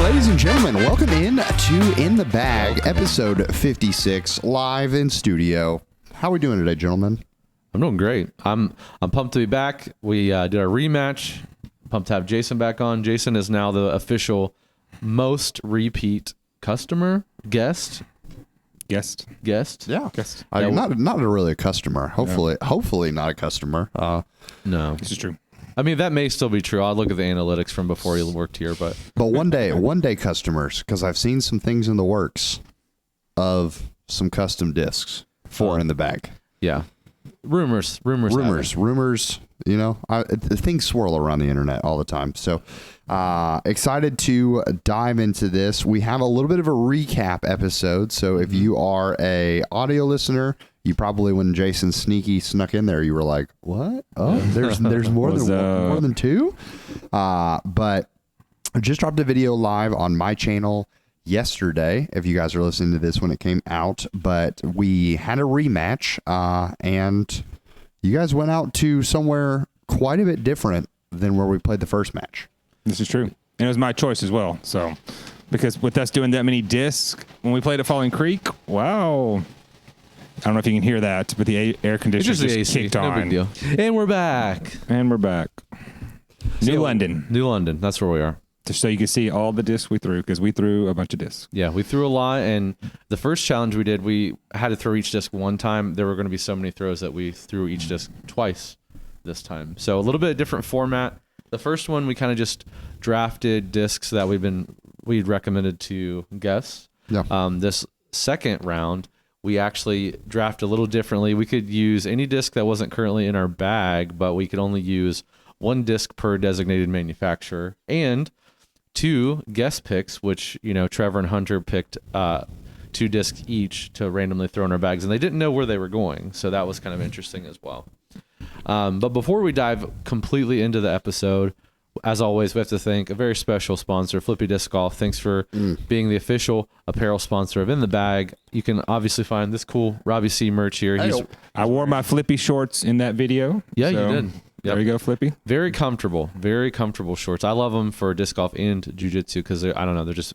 Ladies and gentlemen, welcome in to In the Bag, episode 56, live in studio. How are we doing today, gentlemen? I'm doing great. I'm pumped to be back. We did our rematch. Pumped to have Jason back on. Jason is now the official most repeat customer, guest. Yeah, guest. Not really a customer. Hopefully not a customer. No, This is true. I mean, that may still be true. I'll look at the analytics from before you worked here, but one day customers, because I've seen some things in the works of some custom discs for In the Bag. yeah, rumors. You know, things swirl around the internet all the time. So excited to dive into this. We have a little bit of a recap episode. So if you are a audio listener, you probably, when Jason snuck in there, you were like, "What? Oh, there's more than two." But I just dropped a video live on my channel yesterday, if you guys are listening to this when it came out. But we had a rematch, and you guys went out to somewhere quite a bit different than where we played the first match. This is true. And it was my choice as well. So, because with us doing that many discs, when we played at Falling Creek, wow. I don't know if you can hear that, but the air conditioner just kicked on. No big deal. And we're back. New London. New London. That's where we are. Just so you can see all the discs we threw, because we threw a bunch of discs. Yeah, we threw a lot, and the first challenge we did, we had to throw each disc one time. There were going to be so many throws that we threw each disc twice this time. So a little bit different format. The first one, we kind of just drafted discs that we'd recommended to guests. Yeah. This second round, we actually draft a little differently. We could use any disc that wasn't currently in our bag, but we could only use one disc per designated manufacturer, and 2 guest picks, which, you know, Trevor and Hunter picked 2 discs each to randomly throw in our bags, and they didn't know where they were going, so that was kind of interesting as well. But before we dive completely into the episode, as always, we have to thank a very special sponsor, Flippy Disc Golf. Thanks for being the official apparel sponsor of In the Bag. You can obviously find this cool Robbie C merch here. I wore my Flippy shorts in that video. Yeah, so you did. Yep. There you go, Flippy. Very comfortable shorts. I love them for disc golf and jiu-jitsu because they're just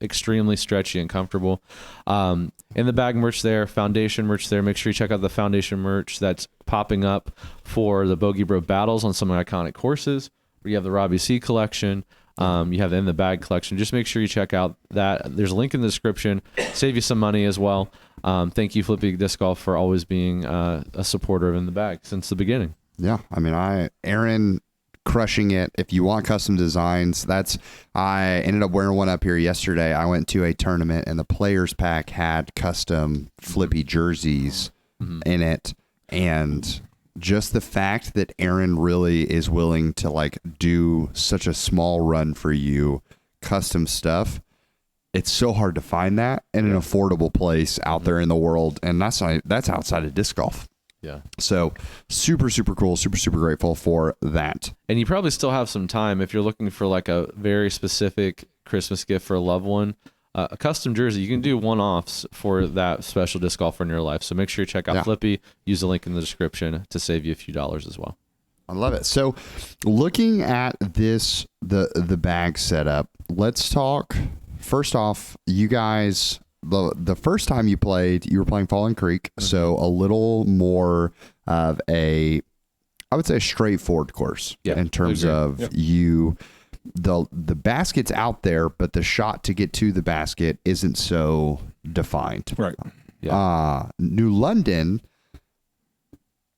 extremely stretchy and comfortable. In the Bag merch there, Foundation merch there. Make sure you check out the Foundation merch that's popping up for the Bogey Bro battles on some iconic courses. You have the Robbie C collection. You have the In the Bag collection. Just make sure you check out that. There's a link in the description. Save you some money as well. Thank you, Flippy Disc Golf, for always being a supporter of In the Bag since the beginning. Yeah, I mean, Aaron crushing it. If you want custom designs, I ended up wearing one up here yesterday. I went to a tournament and the players pack had custom Flippy jerseys in it, and just the fact that Aaron really is willing to like do such a small run for you, custom stuff. It's so hard to find that in an affordable place out there in the world, and that's outside of disc golf. Yeah. So super, super cool. Super, super grateful for that. And you probably still have some time if you're looking for like a very specific Christmas gift for a loved one. A custom jersey, you can do one-offs for that special disc golfer in your life. So make sure you check out Flippy. Use the link in the description to save you a few dollars as well. I love it. So looking at this, the bag setup, let's talk. First off, you guys, the first time you were playing Falling Creek, so a little more of I would say a straightforward course in terms of you. The basket's out there, but the shot to get to the basket isn't so defined. Right. Yeah. New London,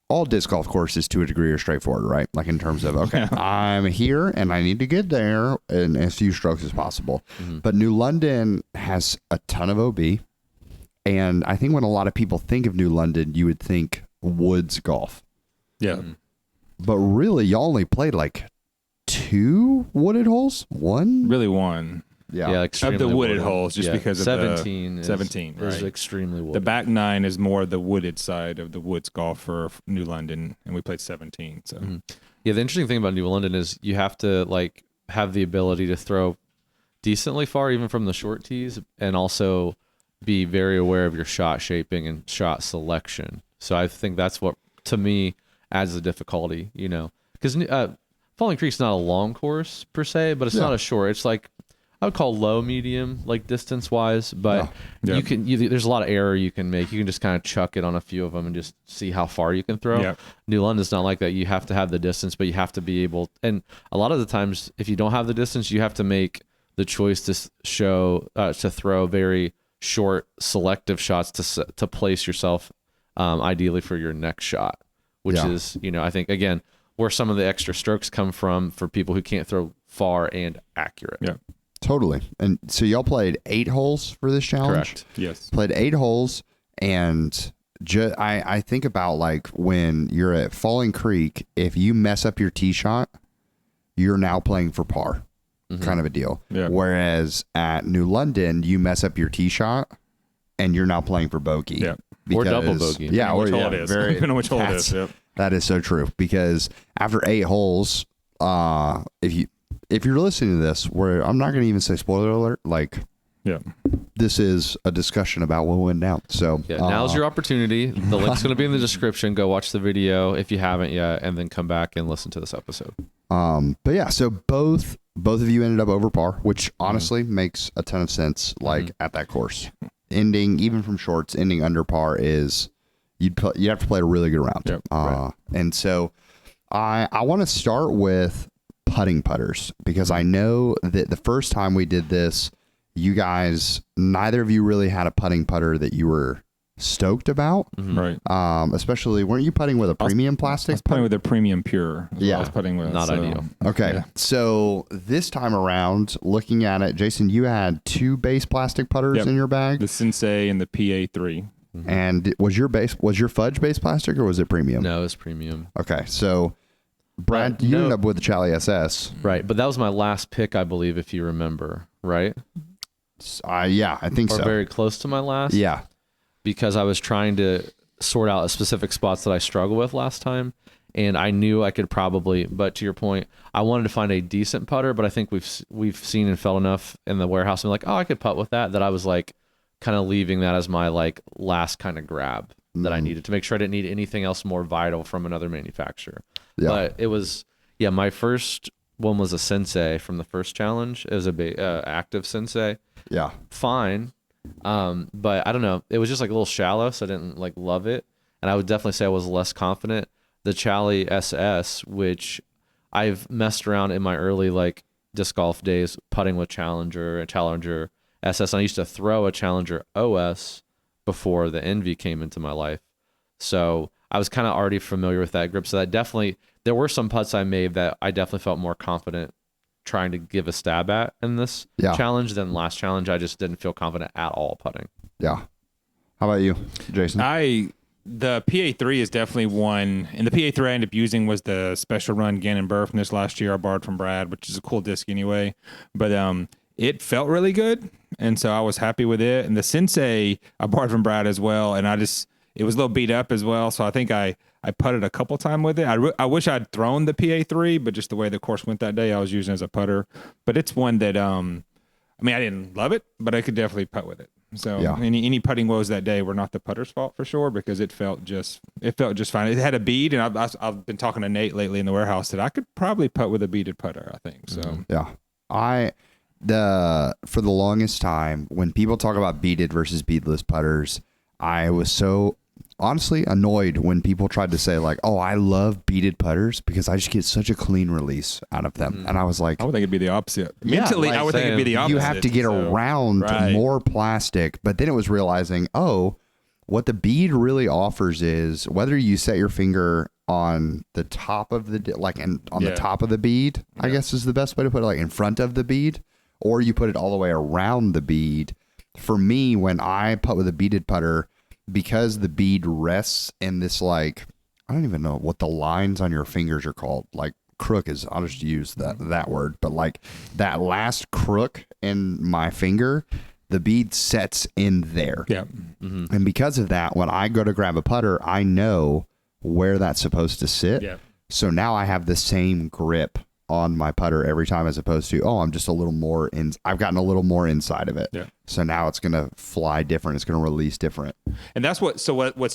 all disc golf courses to a degree are straightforward, right? Like in terms of, okay, I'm here and I need to get there in as few strokes as possible. But New London has a ton of OB. And I think when a lot of people think of New London, you would think woods golf. Yeah. But really, y'all only played like 2 wooded holes? 1? Really 1. Yeah, of the wooded holes, just because of 17 the 17 is right. extremely wooded. The back 9 is more the wooded side of the woods golf for New London, and we played 17. So yeah, the interesting thing about New London is you have to like have the ability to throw decently far, even from the short tees, and also be very aware of your shot shaping and shot selection. So I think that's what, to me, adds the difficulty, you know, because Falling Creek's not a long course per se, but it's not a short. It's like, I would call low medium, like distance wise, but there's a lot of error you can make. You can just kind of chuck it on a few of them and just see how far you can throw. Yeah. New London's not like that. You have to have the distance, but you have to be able, and a lot of the times if you don't have the distance, you have to make the choice to throw very short selective shots to place yourself ideally for your next shot, which is, I think again, where some of the extra strokes come from for people who can't throw far and accurate. Yeah. Totally. And so y'all played 8 holes for this challenge? Correct. Yes. Played 8 holes, and I think about like when you're at Falling Creek, if you mess up your tee shot, you're now playing for par, kind of a deal. Yeah. Whereas at New London, you mess up your tee shot, and you're now playing for bogey. Yeah. Or double bogey. Yeah. Which hole it is. Depending on which hole it is. Yep. That is so true, because after 8 holes, if you're listening to this, where I'm not going to even say spoiler alert, like, this is a discussion about what went down. So now's your opportunity. The link's going to be in the description. Go watch the video if you haven't yet, and then come back and listen to this episode. But yeah, so both of you ended up over par, which honestly makes a ton of sense. Like at that course, ending even from shorts, ending under par is you have to play a really good round. Yep, right. And so I want to start with putting putters, because I know that the first time we did this, you guys, neither of you really had a putting putter that you were stoked about. Right. Especially, weren't you putting with a premium plastic? I was putting with a premium pure. Yeah. I was putting with. Not ideal. Okay. Yeah. So this time around, looking at it, Jason, you had 2 base plastic putters in your bag. The Sensei and the PA3. And was your fudge base plastic, or was it premium? No, it's premium. Okay. So Brad, you ended up with the Chally SS. Right. But that was my last pick, I believe, if you remember, right? Yeah, I think or so. Very close to my last. Yeah. Because I was trying to sort out specific spots that I struggled with last time, and I knew I could probably. But to your point, I wanted to find a decent putter, but I think we've seen and felt enough in the warehouse. And like, I could putt with that. That I was like, kind of leaving that as my like last kind of grab that I needed to make sure I didn't need anything else more vital from another manufacturer. Yeah. But it was my first one was a Sensei from the first challenge. It was a active Sensei. Yeah. Fine. But I don't know. It was just like a little shallow, so I didn't like love it. And I would definitely say I was less confident. The Chally SS, which I've messed around in my early like disc golf days, putting with Challenger SS. And I used to throw a Challenger OS before the Envy came into my life. So I was kind of already familiar with that grip. So that definitely, there were some putts I made that I definitely felt more confident trying to give a stab at in this challenge than last challenge. I just didn't feel confident at all putting. Yeah. How about you, Jason? The PA3 is definitely one, and the PA3 I ended up using was the Special Run Gannon Burr from this last year I borrowed from Brad, which is a cool disc anyway. But it felt really good, and so I was happy with it. And the Sensei I borrowed from Brad as well, and it was a little beat up as well, so I think I putted a couple times with it. I wish I'd thrown the PA3, but just the way the course went that day, I was using it as a putter. But it's one that, I didn't love it, but I could definitely putt with it. So any putting woes that day were not the putter's fault for sure, because it felt just fine. It had a bead, and I've been talking to Nate lately in the warehouse that I could probably putt with a beaded putter, I think. So for the longest time, when people talk about beaded versus beadless putters, I was so honestly annoyed when people tried to say like, oh, I love beaded putters because I just get such a clean release out of them. And I was like, I would think it'd be the opposite. Mentally, I would think it'd be the opposite. You have to get around more plastic. But then it was realizing, what the bead really offers is whether you set your finger on the top of the, the top of the bead, I guess is the best way to put it, like in front of the bead, or you put it all the way around the bead. For me, when I putt with a beaded putter, because the bead rests in this, like, I don't even know what the lines on your fingers are called. Like crook is, I'll just use that word, but like that last crook in my finger, the bead sets in there. Yeah. Mm-hmm. And because of that, when I go to grab a putter, I know where that's supposed to sit. Yeah. So now I have the same grip on my putter every time, as opposed to, I'm just a little more I've gotten a little more inside of it. Yeah. So now it's going to fly different. It's going to release different. And that's what's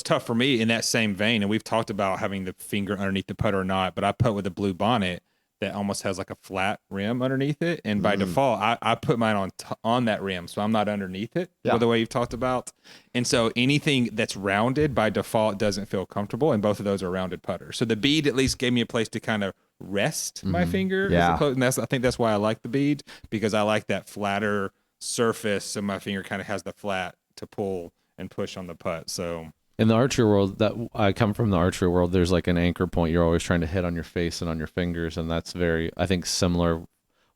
tough for me in that same vein. And we've talked about having the finger underneath the putter or not, but I putt with a blue bonnet that almost has like a flat rim underneath it. And by default, I put mine on that rim, so I'm not underneath it the way you've talked about. And so anything that's rounded by default doesn't feel comfortable, and both of those are rounded putters. So the bead at least gave me a place to kind of rest my finger. Yeah. And I think that's why I like the bead, because I like that flatter surface, so my finger kind of has the flat to pull and push on the putt. So in the archery world, that I come from the archery world, there's like an anchor point you're always trying to hit on your face and on your fingers, and that's very, I think, similar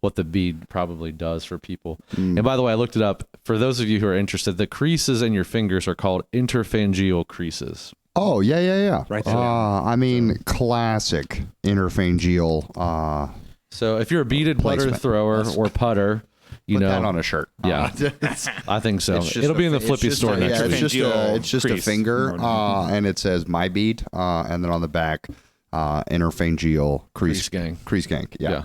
what the bead probably does for people. And by the way, I looked it up. For those of you who are interested, the creases in your fingers are called interphalangeal creases. Oh, yeah. Right there. I mean, classic interphalangeal. So if you're a beaded putter Placement. thrower or putter, you Put know, that on a shirt. yeah, I think so. It's just It'll be in the it's Flippy just store a- next yeah, week. It's just a Crease. finger, and it says my bead, and then on the back, interphalangeal Crease gang. Crease gang. Yeah. Yeah.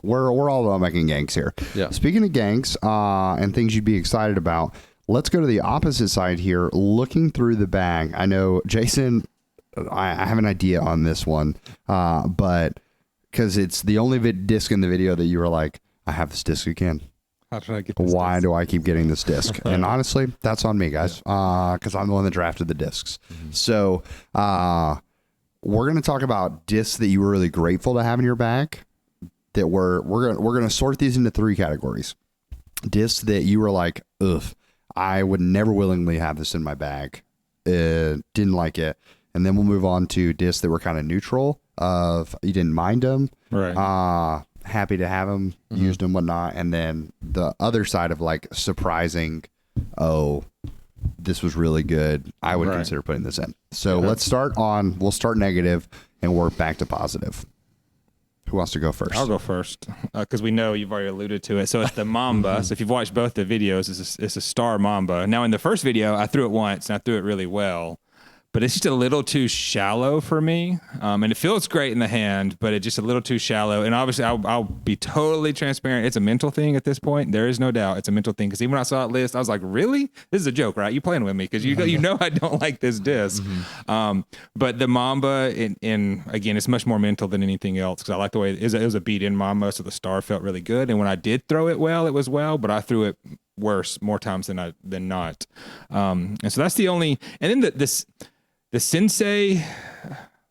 We're all about making gangs here. Yeah. Speaking of gangs and things you'd be excited about, let's go to the opposite side here. Looking through the bag, I know Jason. I have an idea on this one, but because it's the only disc in the video that you were like, I have this disc again. How did I get this? Why do I keep getting this disc? And honestly, that's on me, guys, because I'm the one that drafted the discs. So we're going to talk about discs that you were really grateful to have in your bag. That we're going to sort these into 3 categories. Discs that you were like, ugh, I would never willingly have this in my bag. Didn't like it. And then we'll move on to discs that were kind of neutral. Of you didn't mind them. Right. Happy to have them, used them, whatnot. And then the other side of like surprising, oh, this was really good. I would consider putting this in. So we'll start negative and work back to positive. Who wants to go first? I'll go first because we know you've already alluded to it. So it's the Mamba. So if you've watched both the videos, it's a star Mamba. Now in the first video, I threw it once and I threw it really well. But it's just a little too shallow for me. And it feels great in the hand, but it's just a little too shallow. And obviously, I'll be totally transparent. It's a mental thing at this point. There is no doubt it's a mental thing. Because even when I saw it list, I was like, really? This is a joke, right? You playing with me? Because you know I don't like this disc. But the Mamba, in again, it's much more mental than anything else. Because I like the way it was a beat-in Mamba, so the star felt really good. And when I did throw it well, it was well. But I threw it worse more times than not. And so that's the only. And then the Sensei,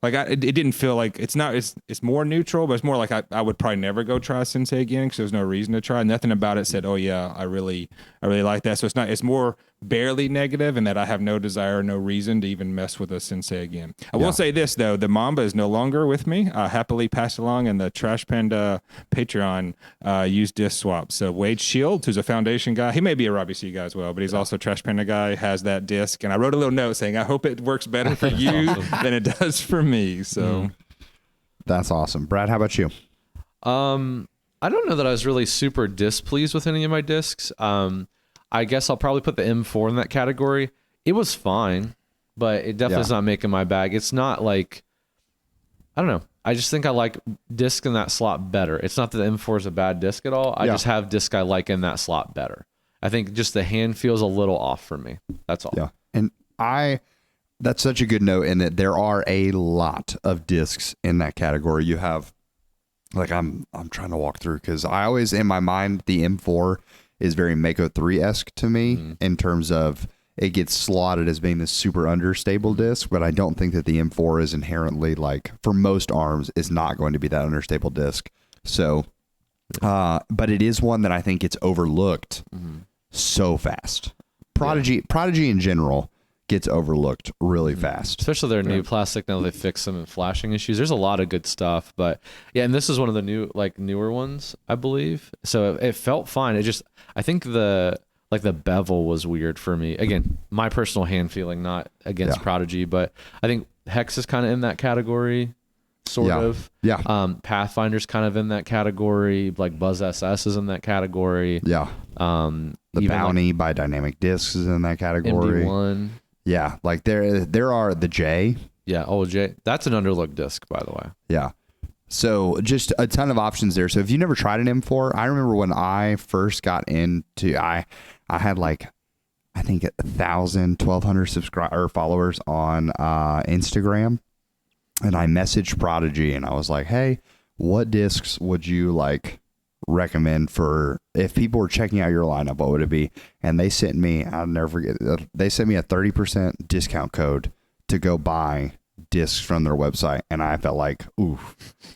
like it didn't feel like it's more neutral, but it's more like I would probably never go try Sensei again because there's no reason to try. Nothing about it said, oh yeah, I really like that. So it's more barely negative, and that I have no desire, no reason to even mess with a Sensei again. I will say this though, the Mamba is no longer with me. I happily passed along, and the Trash Panda Patreon used disc swaps. So Wade Shields, who's a foundation guy, he may be a Robbie C guy as well, but he's also a Trash Panda guy, has that disc. And I wrote a little note saying, I hope it works better for you than it does for me. So That's awesome. Brad, how about you? I don't know that I was really super displeased with any of my discs. I guess I'll probably put the M4 in that category. It was fine, but it definitely is not making my bag. It's not like, I don't know. I just think I like disc in that slot better. It's not that the M4 is a bad disc at all. I just have disc I like in that slot better. I think just the hand feels a little off for me. That's all. Yeah. And that's such a good note in that there are a lot of discs in that category. You have, like, I'm trying to walk through because I always, in my mind, the M4 is very Mako 3-esque to me in terms of it gets slotted as being this super understable disc, but I don't think that the M4 is inherently, like, for most arms, is not going to be that understable disc. So, but it is one that I think gets overlooked so fast. Prodigy in general gets overlooked really fast. Especially their new plastic, now they fix some flashing issues. There's a lot of good stuff, but yeah, and this is one of the newer ones, I believe. So it felt fine. I think the bevel was weird for me. Again, my personal hand feeling, not against Prodigy, but I think Hex is kind of in that category, sort of. Yeah. Pathfinder's kind of in that category. Like Buzz SS is in that category. Yeah. The Bounty by Dynamic Discs is in that category. MD1. Yeah, like there are the J. Yeah, J. That's an underlooked disc, by the way. Yeah. So just a ton of options there. So if you never tried an M4, I remember when I first got into, I had like, I think 1,000, 1,200 followers on Instagram, and I messaged Prodigy and I was like, hey, what discs would you like recommend for if people were checking out your lineup? What would it be? And they sent me, I'll never forget, they sent me a 30% discount code to go buy discs from their website, and I felt like, ooh,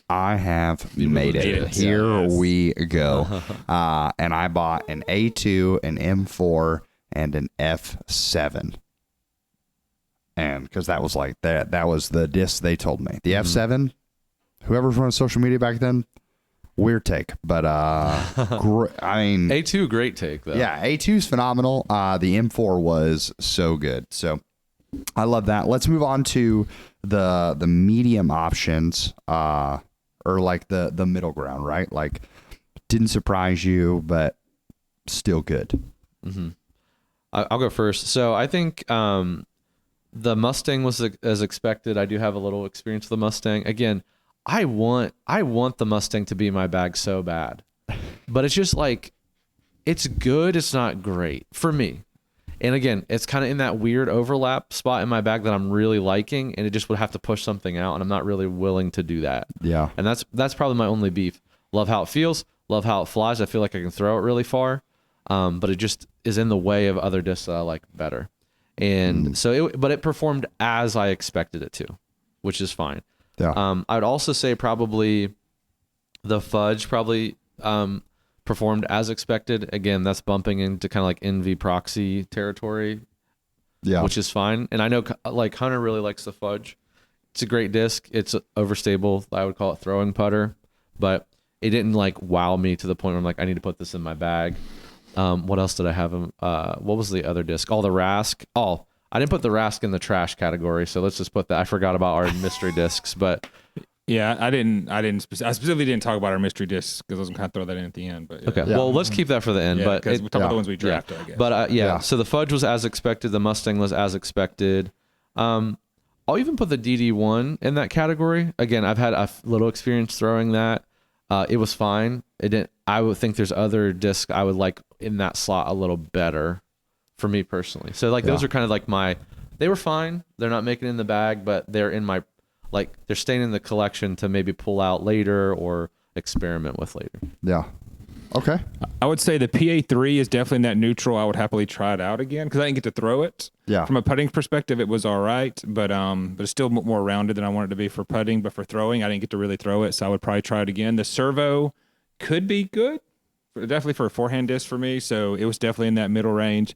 I have made it. Here we go. And I bought an A2, an M4, and an F7. And because that was like that was the disc they told me. The F7, whoever's running social media back then, weird take, but I mean, A2 great take though. Yeah, A2 is phenomenal. The M4 was so good. So I love that. Let's move on to the medium options, or like the middle ground, right? Like didn't surprise you, but still good. Mm-hmm. I'll go first. So I think the Mustang was as expected. I do have a little experience with the Mustang. Again, I want the Mustang to be in my bag so bad, but it's just like, it's good. It's not great for me. And again, it's kind of in that weird overlap spot in my bag that I'm really liking, and it just would have to push something out, and I'm not really willing to do that. Yeah. And that's probably my only beef. Love how it feels. Love how it flies. I feel like I can throw it really far, but it just is in the way of other discs that I like better. And but it performed as I expected it to, which is fine. Yeah. I would also say probably the Fudge performed as expected. Again, that's bumping into kind of like NV proxy territory, which is fine. And I know like Hunter really likes the Fudge. It's a great disc. It's overstable. I would call it throwing putter, but it didn't like wow me to the point where I'm like, I need to put this in my bag. What else did I have? What was the other disc? Oh, the Rask. Oh, I didn't put the Rask in the trash category, so let's just put that. I forgot about our mystery discs, but yeah, I specifically didn't talk about our mystery discs because I was gonna throw that in at the end. But yeah. Okay, well, let's keep that for the end. Yeah, but because we talk about the ones we drafted, I guess. But so the Fudge was as expected. The Mustang was as expected. I'll even put the DD1 in that category. Again, I've had a little experience throwing that. It was fine. It didn't. I would think there's other discs I would like in that slot a little better for me personally. So like those are kind of like they were fine. They're not making it in the bag, but they're in my, like they're staying in the collection to maybe pull out later or experiment with later. Yeah. Okay. I would say the PA3 is definitely in that neutral. I would happily try it out again because I didn't get to throw it. Yeah. From a putting perspective, it was all right, but it's still more rounded than I wanted it to be for putting. But for throwing, I didn't get to really throw it, so I would probably try it again. The servo could be good, definitely for a forehand disc for me. So it was definitely in that middle range.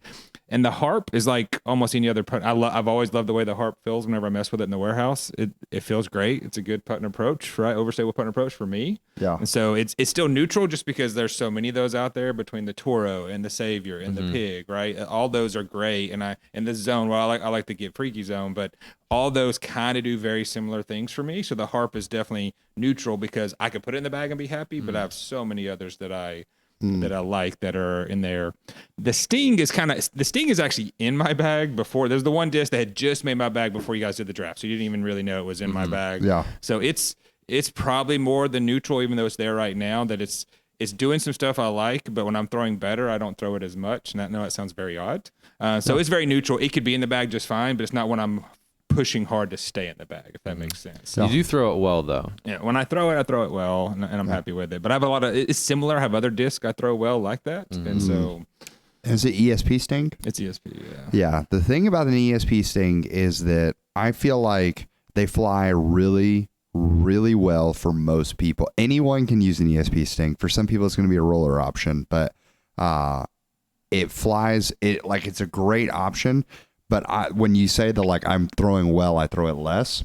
And the Harp is like almost any other putt. I've always loved the way the Harp feels whenever I mess with it in the warehouse. It feels great. It's a good putting approach, right? Overstable putting approach for me. Yeah. And so it's still neutral just because there's so many of those out there between the Toro and the Savior and the Pig, right? All those are great. And in this zone, well, I like to get freaky zone, but all those kind of do very similar things for me. So the Harp is definitely neutral because I could put it in the bag and be happy, but I have so many others that I like that are in there. The Sting is actually in my bag before. There's the one disc that had just made my bag before you guys did the draft, so you didn't even really know it was in my bag. Yeah. So it's probably more the neutral, even though it's there right now. That it's doing some stuff I like, but when I'm throwing better, I don't throw it as much. And I know that sounds very odd. So it's very neutral. It could be in the bag just fine, but it's not when I'm pushing hard to stay in the bag, if that makes sense. You do throw it well though. Yeah, when I throw it well, and I'm happy with it. But I have a lot of, it's similar. I have other discs I throw well like that, and so. Is it ESP Sting? It's ESP, yeah. Yeah, the thing about an ESP Sting is that I feel like they fly really, really well for most people. Anyone can use an ESP Sting. For some people, it's going to be a roller option, but it flies. It's a great option. But when you say that, like, I'm throwing well, I throw it less.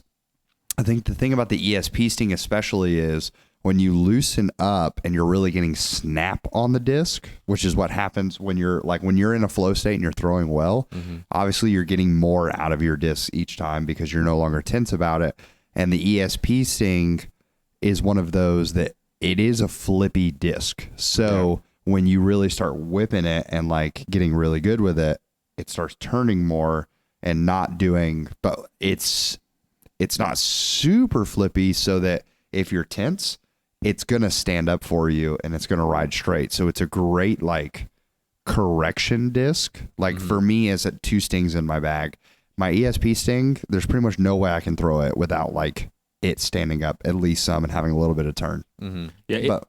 I think the thing about the ESP Sting especially is when you loosen up and you're really getting snap on the disc, which is what happens when you're in a flow state and you're throwing well. Obviously, you're getting more out of your disc each time because you're no longer tense about it. And the ESP Sting is one of those that it is a flippy disc. So when you really start whipping it and like getting really good with it, it starts turning more and not doing, but it's not super flippy so that if you're tense, it's going to stand up for you and it's going to ride straight. So it's a great like correction disc. Like for me, as 2 Stings in my bag, my ESP Sting, there's pretty much no way I can throw it without like it standing up at least some and having a little bit of turn. Yeah.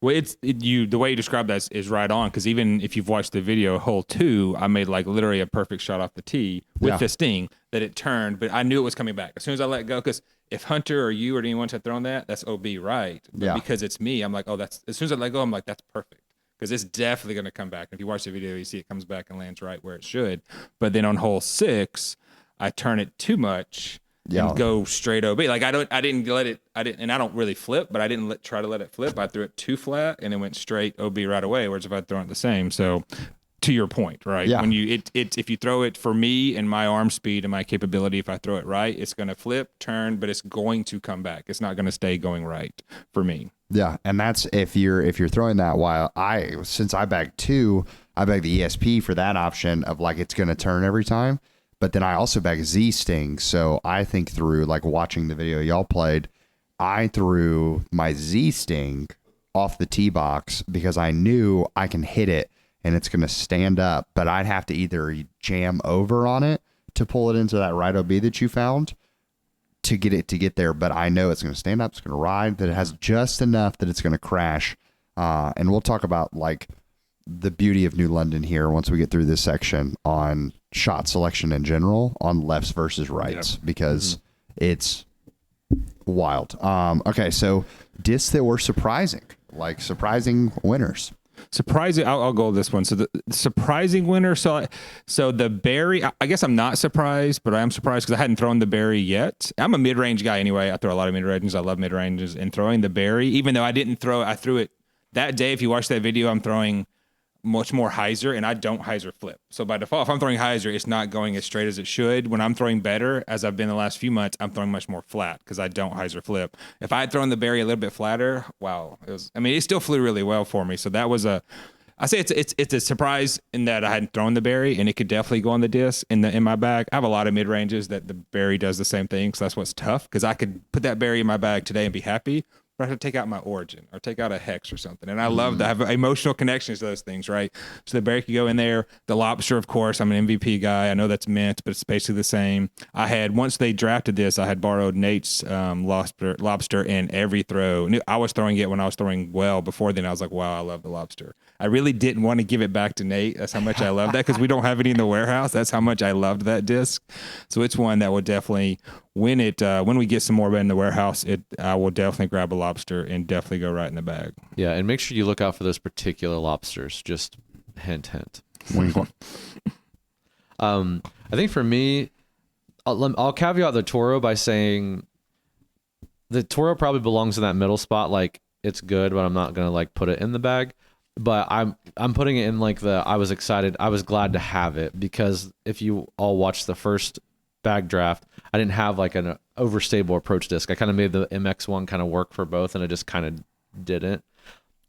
Well, the way you describe that is right on, because even if you've watched the video, hole 2, I made like literally a perfect shot off the tee with the sting that it turned, but I knew it was coming back as soon as I let go. Because if Hunter or you or anyone had thrown that's OB, right? But because it's me, I'm like, oh, that's as soon as I let go, I'm like, that's perfect, because it's definitely going to come back. If you watch the video, you see it comes back and lands right where it should. But then on hole 6, I turn it too much. And go straight OB. Like I didn't let it, and I don't really flip, but I didn't try to let it flip. I threw it too flat and it went straight OB right away. Whereas if I'd thrown it the same. So to your point, right? Yeah. When if you throw it, for me and my arm speed and my capability, if I throw it right, it's going to flip, turn, but it's going to come back. It's not going to stay going right for me. Yeah. And that's if you're throwing that while since I bagged 2, I bagged the ESP for that option of like, it's going to turn every time. But then I also bag Z Sting. So I think through like watching the video y'all played, I threw my Z Sting off the tee box because I knew I can hit it and it's going to stand up, but I'd have to either jam over on it to pull it into that right OB that you found to get there. But I know it's going to stand up. It's going to ride, that it has just enough that it's going to crash. And we'll talk about like the beauty of New London here once we get through this section on shot selection in general on lefts versus rights, because it's wild. Okay, so discs that were surprising winners. Surprising. I'll go with this one. So the surprising winner. So the Barry. I guess I'm not surprised, but I am surprised because I hadn't thrown the Barry yet. I'm a mid-range guy anyway. I throw a lot of mid-ranges. I love mid-ranges, and throwing the Barry, even though I didn't throw it, I threw it that day. If you watch that video, I'm throwing much more Hyzer, and I don't Hyzer flip. So by default, if I'm throwing Hyzer, it's not going as straight as it should. When I'm throwing better, as I've been the last few months, I'm throwing much more flat because I don't Hyzer flip. If I had thrown the Barry a little bit flatter, wow, it still flew really well for me. So that was I say it's a surprise in that I hadn't thrown the Barry, and it could definitely go on the disc in my bag. I have a lot of mid ranges that the Barry does the same thing, so that's what's tough, because I could put that Barry in my bag today and be happy. But I have to take out my Origin or take out a Hex or something. And I love that. I have emotional connections to those things, right? So the Barry could go in there. The Lobster, of course, I'm an MVP guy. I know that's mint, but it's basically the same. Once they drafted this, I had borrowed Nate's lobster in every throw. I was throwing it when I was throwing well. Before then, I was like, wow, I love the Lobster. I really didn't want to give it back to Nate. That's how much I love that, because we don't have any in the warehouse. That's how much I loved that disc. So it's one that will definitely, when we get some more in the warehouse, I will definitely grab a Lobster and definitely go right in the bag. Yeah, and make sure you look out for those particular lobsters. Just hint. I think for me, I'll caveat the Toro by saying the Toro probably belongs in that middle spot. Like, it's good, but I'm not gonna like put it in the bag. But I'm putting it in like I was excited. I was glad to have it, because if you all watched the first bag draft, I didn't have like an overstable approach disc. I kind of made the MX one kind of work for both, and it just kind of didn't.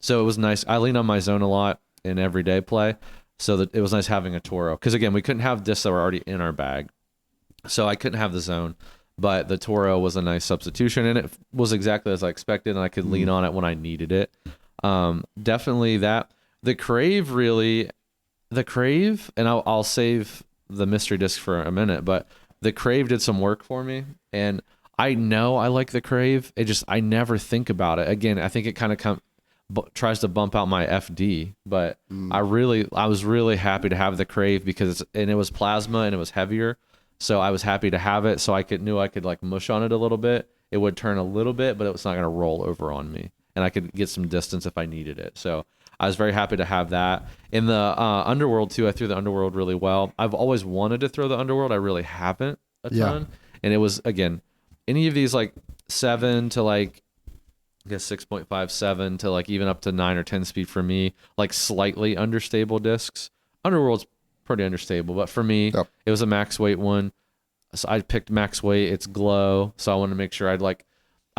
So it was nice. I lean on my zone a lot in everyday play, so that it was nice having a Toro. Because again, we couldn't have discs that were already in our bag, so I couldn't have the zone. But the Toro was a nice substitution, and it was exactly as I expected, and I could lean on it when I needed it. Definitely that. The Crave, and I'll save the mystery disc for a minute, but the Crave did some work for me, and I know I like the Crave. I never think about it. Again, I think it kind of tries to bump out my FD, but I was really happy to have the Crave because it was plasma and it was heavier. So I was happy to have it. So knew I could like mush on it a little bit. It would turn a little bit, but it was not going to roll over on me, and I could get some distance if I needed it. So I was very happy to have that. In the Underworld too, I threw the Underworld really well. I've always wanted to throw the Underworld. I really haven't a ton. And it was, again, any of these like 7 to like, I guess 6.5, 7 to like even up to 9 or 10 speed for me, like slightly understable discs. Underworld's pretty understable, but for me, it was a max weight one. So I picked max weight. It's glow. So I wanted to make sure I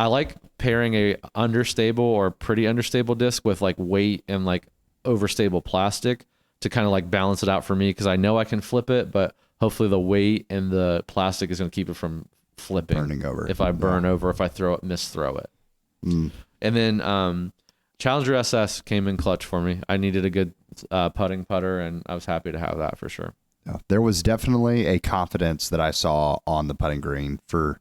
like pairing a understable or pretty understable disc with like weight and like overstable plastic to kind of like balance it out for me, because I know I can flip it, but hopefully the weight and the plastic is going to keep it from flipping. Burning over. If I burn over, if I misthrow it. And then Challenger SS came in clutch for me. I needed a good putting putter, and I was happy to have that for sure. There was definitely a confidence that I saw on the putting green for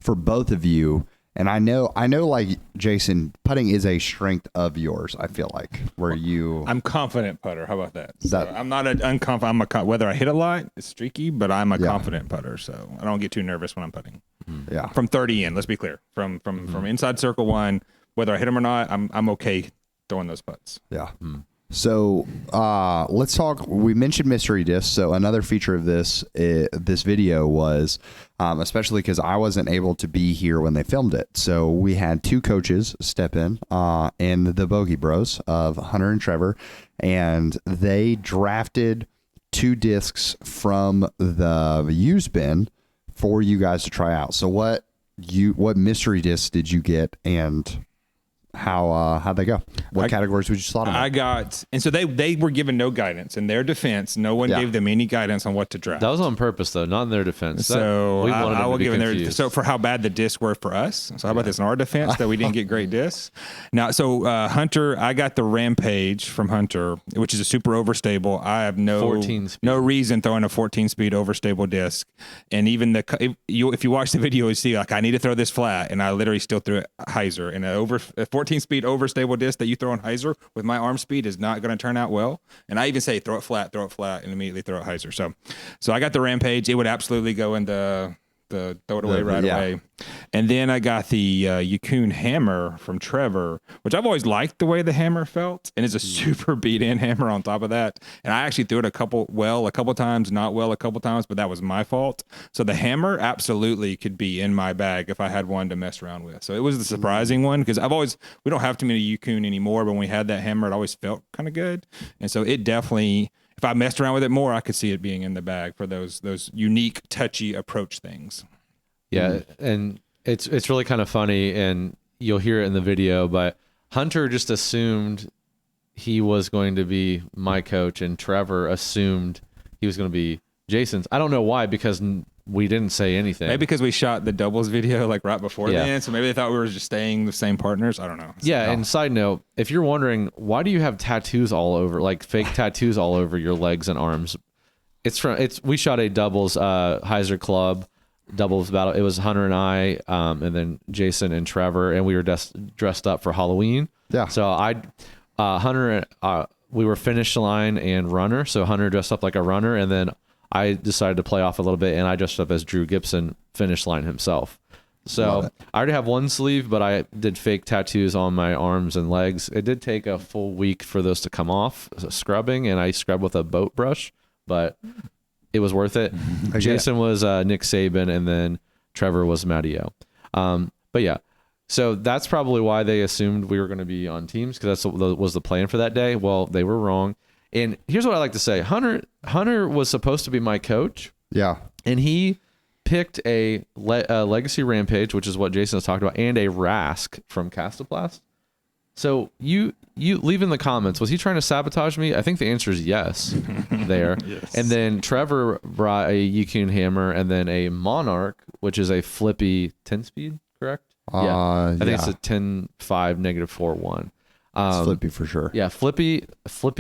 for both of you. And I know, like Jason, putting is a strength of yours. I feel like I'm confident putter. How about that? So I'm not an unconfident. Whether I hit a lot, it's streaky, but I'm a confident putter. So I don't get too nervous when I'm putting. Yeah. From 30 in, let's be clear. From inside circle one, whether I hit them or not, I'm okay throwing those putts. Yeah. So let's talk. We mentioned mystery discs. So another feature of this video was, especially because I wasn't able to be here when they filmed it. So we had two coaches step in, and the Bogey Bros of Hunter and Trevor, and they drafted two discs from the used bin for you guys to try out. So what mystery discs did you get, and how'd they go? What categories would you slot them in? And so they were given no guidance. In their defense, no one gave them any guidance on what to draft. That was on purpose, though, not in their defense. So I will give them so for how bad the discs were for us. So how about this in our defense that we didn't get great discs? Now, so Hunter, I got the Rampage from Hunter, which is a super overstable. I have no reason throwing a 14-speed overstable disc. And even if you watch the video, you see like I need to throw this flat, and I literally still threw it Hyzer in a 14-speed overstable disc that you throw on Hyzer with my arm speed is not going to turn out well. And I even say throw it flat, and immediately throw it Hyzer. So I got the Rampage. It would absolutely go in the throw it away away. And then I got the Yukon hammer from Trevor, which I've always liked the way the hammer felt, and it's a super beat-in hammer on top of that. And I actually threw it a couple times, not well a couple times, but that was my fault. So the hammer absolutely could be in my bag if I had one to mess around with. So it was the surprising one because we don't have too many Yukon anymore, but when we had that hammer, it always felt kind of good. And so it definitely, if I messed around with it more, I could see it being in the bag for those unique, touchy approach things. Yeah, and it's really kind of funny, and you'll hear it in the video, but Hunter just assumed he was going to be my coach, and Trevor assumed he was going to be Jason's. I don't know why, because we didn't say anything. Maybe because we shot the doubles video like right before then, so maybe they thought we were just staying the same partners. I don't know. And side note, if you're wondering, why do you have tattoos all over, like fake tattoos all over your legs and arms? We shot a doubles Hyzer Club doubles battle. It was Hunter and I, and then Jason and Trevor, and we were dressed up for Halloween. Yeah. So Hunter, we were finish line and runner. So Hunter dressed up like a runner, and then I decided to play off a little bit, and I dressed up as Drew Gibson, finish line himself. So I already have one sleeve, but I did fake tattoos on my arms and legs. It did take a full week for those to come off, scrubbing, and I scrubbed with a boat brush, but it was worth it. Jason was Nick Saban, and then Trevor was Matteo. But yeah, so that's probably why they assumed we were going to be on teams, because that was the plan for that day. Well, they were wrong. And here's what I like to say. Hunter was supposed to be my coach. Yeah. And he picked a Legacy Rampage, which is what Jason was talking about, and a Rask from Castoplast. So you leave in the comments, was he trying to sabotage me? I think the answer is yes there. Yes. And then Trevor brought a Yukon hammer and then a Monarch, which is a flippy 10-speed, correct? Yeah. I think it's a 10-5 -4-1. It's flippy for sure. Yeah, flippy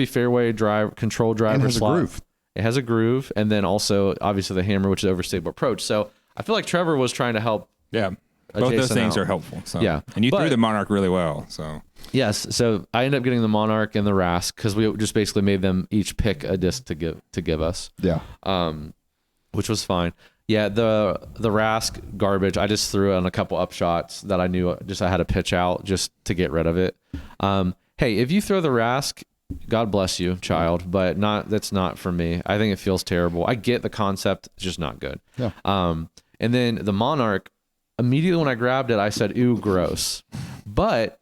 fairway drive, control driver. And has slot. a groove. It has a groove, and then also obviously the hammer, which is overstable approach. So I feel like Trevor was trying to help. Yeah, both those things are helpful. So. Yeah, and you threw the Monarch really well. So yes, so I ended up getting the Monarch and the Rask because we just basically made them each pick a disc to give us. Yeah, which was fine. Yeah, the Rask garbage. I just threw it on a couple upshots that I knew I had to pitch out just to get rid of it. Hey, if you throw the Rask, God bless you, child, but that's not for me. I think it feels terrible. I get the concept, it's just not good. Yeah. And then the Monarch, immediately when I grabbed it, I said, "Ooh, gross." But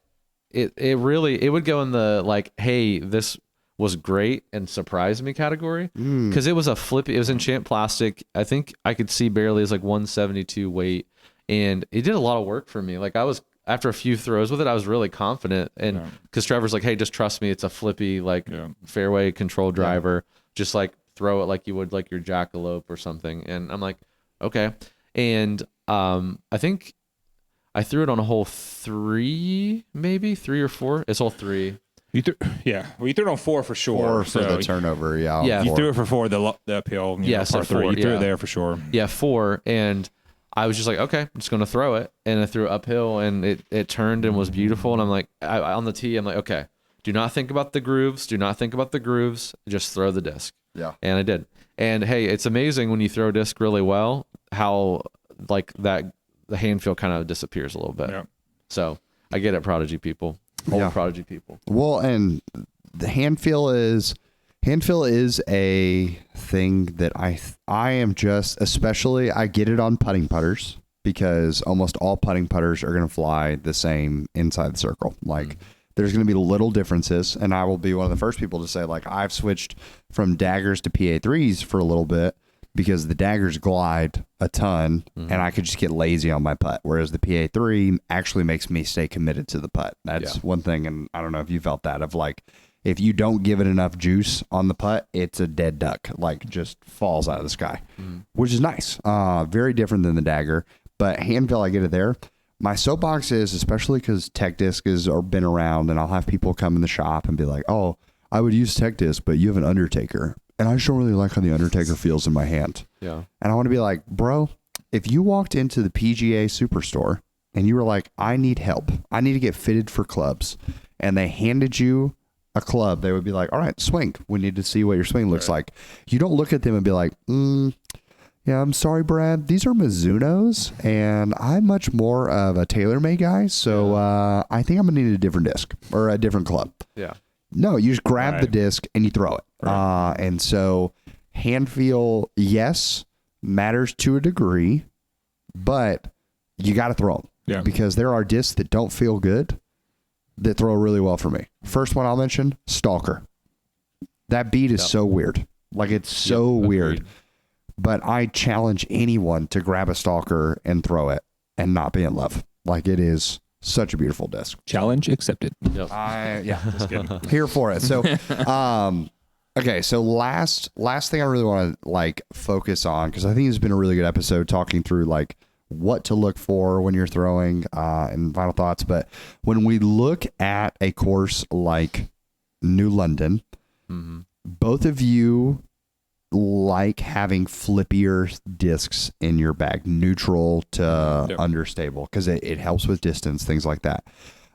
it would go in the like, "Hey, this was great and surprised me" category, because it was a flippy. It was enchant plastic. I think I could see barely. It's like 172 weight, and it did a lot of work for me. Like after a few throws with it, I was really confident, and because Trevor's like, "Hey, just trust me. It's a flippy fairway control driver. Just like throw it like you would like your jackalope or something." And I'm like, okay. And I think I threw it on a hole 3, maybe 3 or 4. It's hole 3. You threw it on 4 for sure. 4 for the turnover. Yeah. You threw it for 4, the uphill. Yeah, par 3. You threw it there for sure. Yeah, 4, and I was just like, okay, I'm just going to throw it. And I threw it uphill and it turned and was beautiful. And I'm like, on the tee, I'm like, okay, do not think about the grooves. Do not think about the grooves. Just throw the disc. Yeah. And I did. And hey, it's amazing when you throw a disc really well, how like that, the hand feel kind of disappears a little bit. Yeah. So I get it, Prodigy people. Prodigy people. Well, and the hand feel is a thing that I am just, especially I get it on putting putters because almost all putting putters are going to fly the same inside the circle. Like there's going to be little differences, and I will be one of the first people to say like I've switched from daggers to PA3s for a little bit because the daggers glide a ton and I could just get lazy on my putt. Whereas the PA3 actually makes me stay committed to the putt. That's one thing. And I don't know if you felt that of like, if you don't give it enough juice on the putt, it's a dead duck, like just falls out of the sky, which is nice. Very different than the dagger, but hand feel, I get it there. My soapbox is, especially because tech disc has been around, and I'll have people come in the shop and be like, oh, I would use tech disc, but you have an Undertaker. And I just don't really like how the Undertaker feels in my hand. Yeah. And I want to be like, bro, if you walked into the PGA Superstore and you were like, I need help, I need to get fitted for clubs, and they handed you a club, they would be like, all right, swing. We need to see what your swing looks like. You don't look at them and be like, yeah, I'm sorry, Brad. These are Mizunos, and I'm much more of a TaylorMade guy, so I think I'm going to need a different disc or a different club. Yeah. No, you just grab the disc and you throw it. Right. And so hand feel, yes, matters to a degree, but you got to throw them. Yeah. Because there are discs that don't feel good that throw really well for me. First one I'll mention, Stalker. That beat is so weird. Like it's so weird. Agreed. But I challenge anyone to grab a Stalker and throw it and not be in love. Like it is such a beautiful disc. Challenge accepted. Yep. That's good. Here for it. So, okay. So last thing I really want to like focus on, because I think it's been a really good episode talking through like what to look for when you're throwing and final thoughts. But when we look at a course like New London, both of you like having flippier discs in your bag, neutral to understable, because it helps with distance, things like that.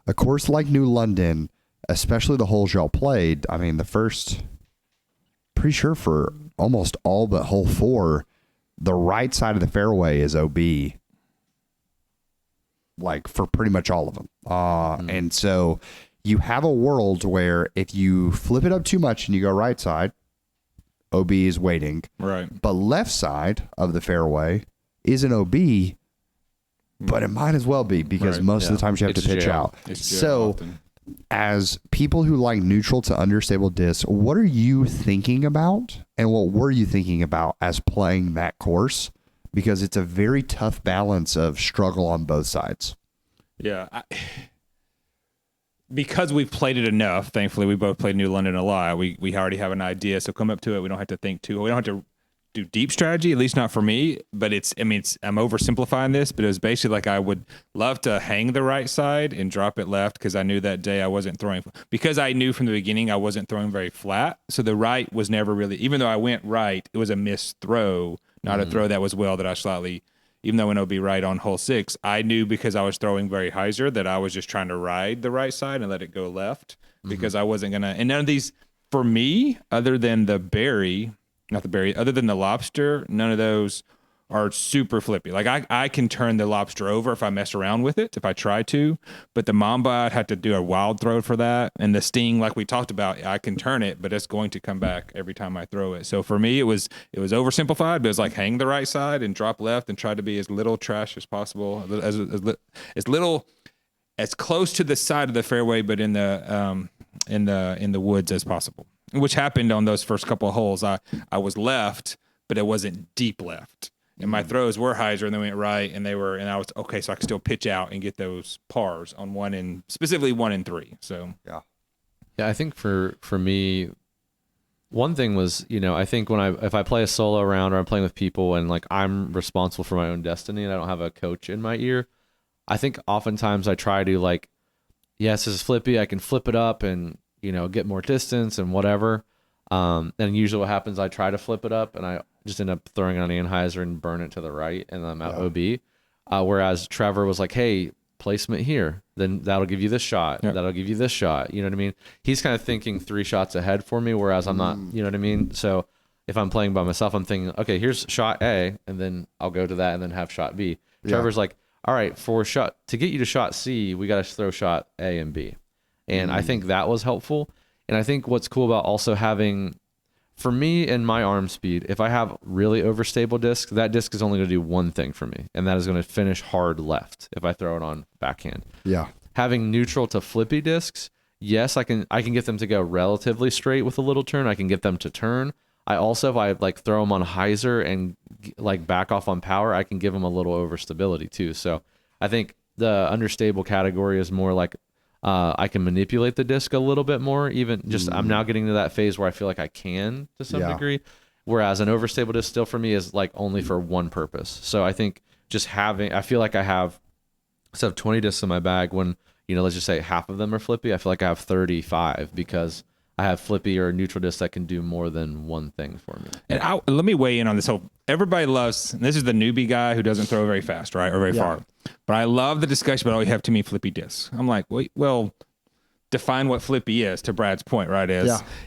A course like New London, especially the holes y'all played, I mean, the first, pretty sure for almost all but hole 4, the right side of the fairway is OB, like for pretty much all of them. And so you have a world where if you flip it up too much and you go right side, OB is waiting. Right. But left side of the fairway is an OB, but it might as well be because most of the times you have to pitch out. So as people who like neutral to understable discs, what are you thinking about and what were you thinking about as playing that course? Because it's a very tough balance of struggle on both sides. Yeah. Because we've played it enough, thankfully, we both played New London a lot. We already have an idea, so come up to it. We don't have to think too. We don't have to do deep strategy, at least not for me. But I'm oversimplifying this, but it was basically like I would love to hang the right side and drop it left because I knew that day I wasn't throwing. Because I knew from the beginning I wasn't throwing very flat, so the right was never really. Even though I went right, it was a missed throw, not a throw that was well that I slightly. Even though when OB right on hole 6, I knew because I was throwing very Hyzer that I was just trying to ride the right side and let it go left because I wasn't going to. And none of these, for me, other than the other than the lobster, none of those are super flippy. Like I can turn the lobster over if I mess around with it, if I try to, but the mamba, I'd have to do a wild throw for that. And the sting, like we talked about, I can turn it, but it's going to come back every time I throw it. So for me, it was oversimplified, but it was like hang the right side and drop left and try to be as little trash as possible, as close to the side of the fairway, but in the woods as possible, which happened on those first couple of holes. I was left, but it wasn't deep left. And my throws were Hyzer, and they went right, and I was okay, so I could still pitch out and get those pars on specifically 1 and 3. So yeah, I think for me, one thing was, I think if I play a solo round or I'm playing with people and like I'm responsible for my own destiny and I don't have a coach in my ear, I think oftentimes I try to like, yes, this is flippy, I can flip it up and get more distance and whatever. And usually what happens, I try to flip it up and I just end up throwing it on Hyzer and burn it to the right, and I'm out OB. Whereas Trevor was like, hey, placement here, then that'll give you this shot. Yep. That'll give you this shot. You know what I mean? He's kind of thinking 3 shots ahead for me, whereas I'm not, you know what I mean? So if I'm playing by myself, I'm thinking, okay, here's shot A, and then I'll go to that and then have shot B. Trevor's like, all right, to get you to shot C, we got to throw shot A and B. And I think that was helpful. And I think what's cool about also having, for me and my arm speed, if I have really overstable disc, that disc is only going to do one thing for me, and that is going to finish hard left if I throw it on backhand. Yeah. Having neutral to flippy discs, yes, I can get them to go relatively straight with a little turn. I can get them to turn. I also, if I like throw them on Hyzer and like back off on power, I can give them a little overstability too. So I think the understable category is more like I can manipulate the disc a little bit more. Even just I'm now getting to that phase where I feel like I can to some degree. Whereas an overstable disc still for me is like only for one purpose. So I think just I feel like I have, instead of 20 discs in my bag, when, you know, let's just say half of them are flippy, I feel like I have 35 because I have flippy or neutral discs that can do more than one thing for me. And let me weigh in on this whole, everybody loves, and this is the newbie guy who doesn't throw very fast, right? Or very far. But I love the discussion about, oh, you have too many flippy discs. I'm like, wait, well, define what flippy is, to Brad's point, right?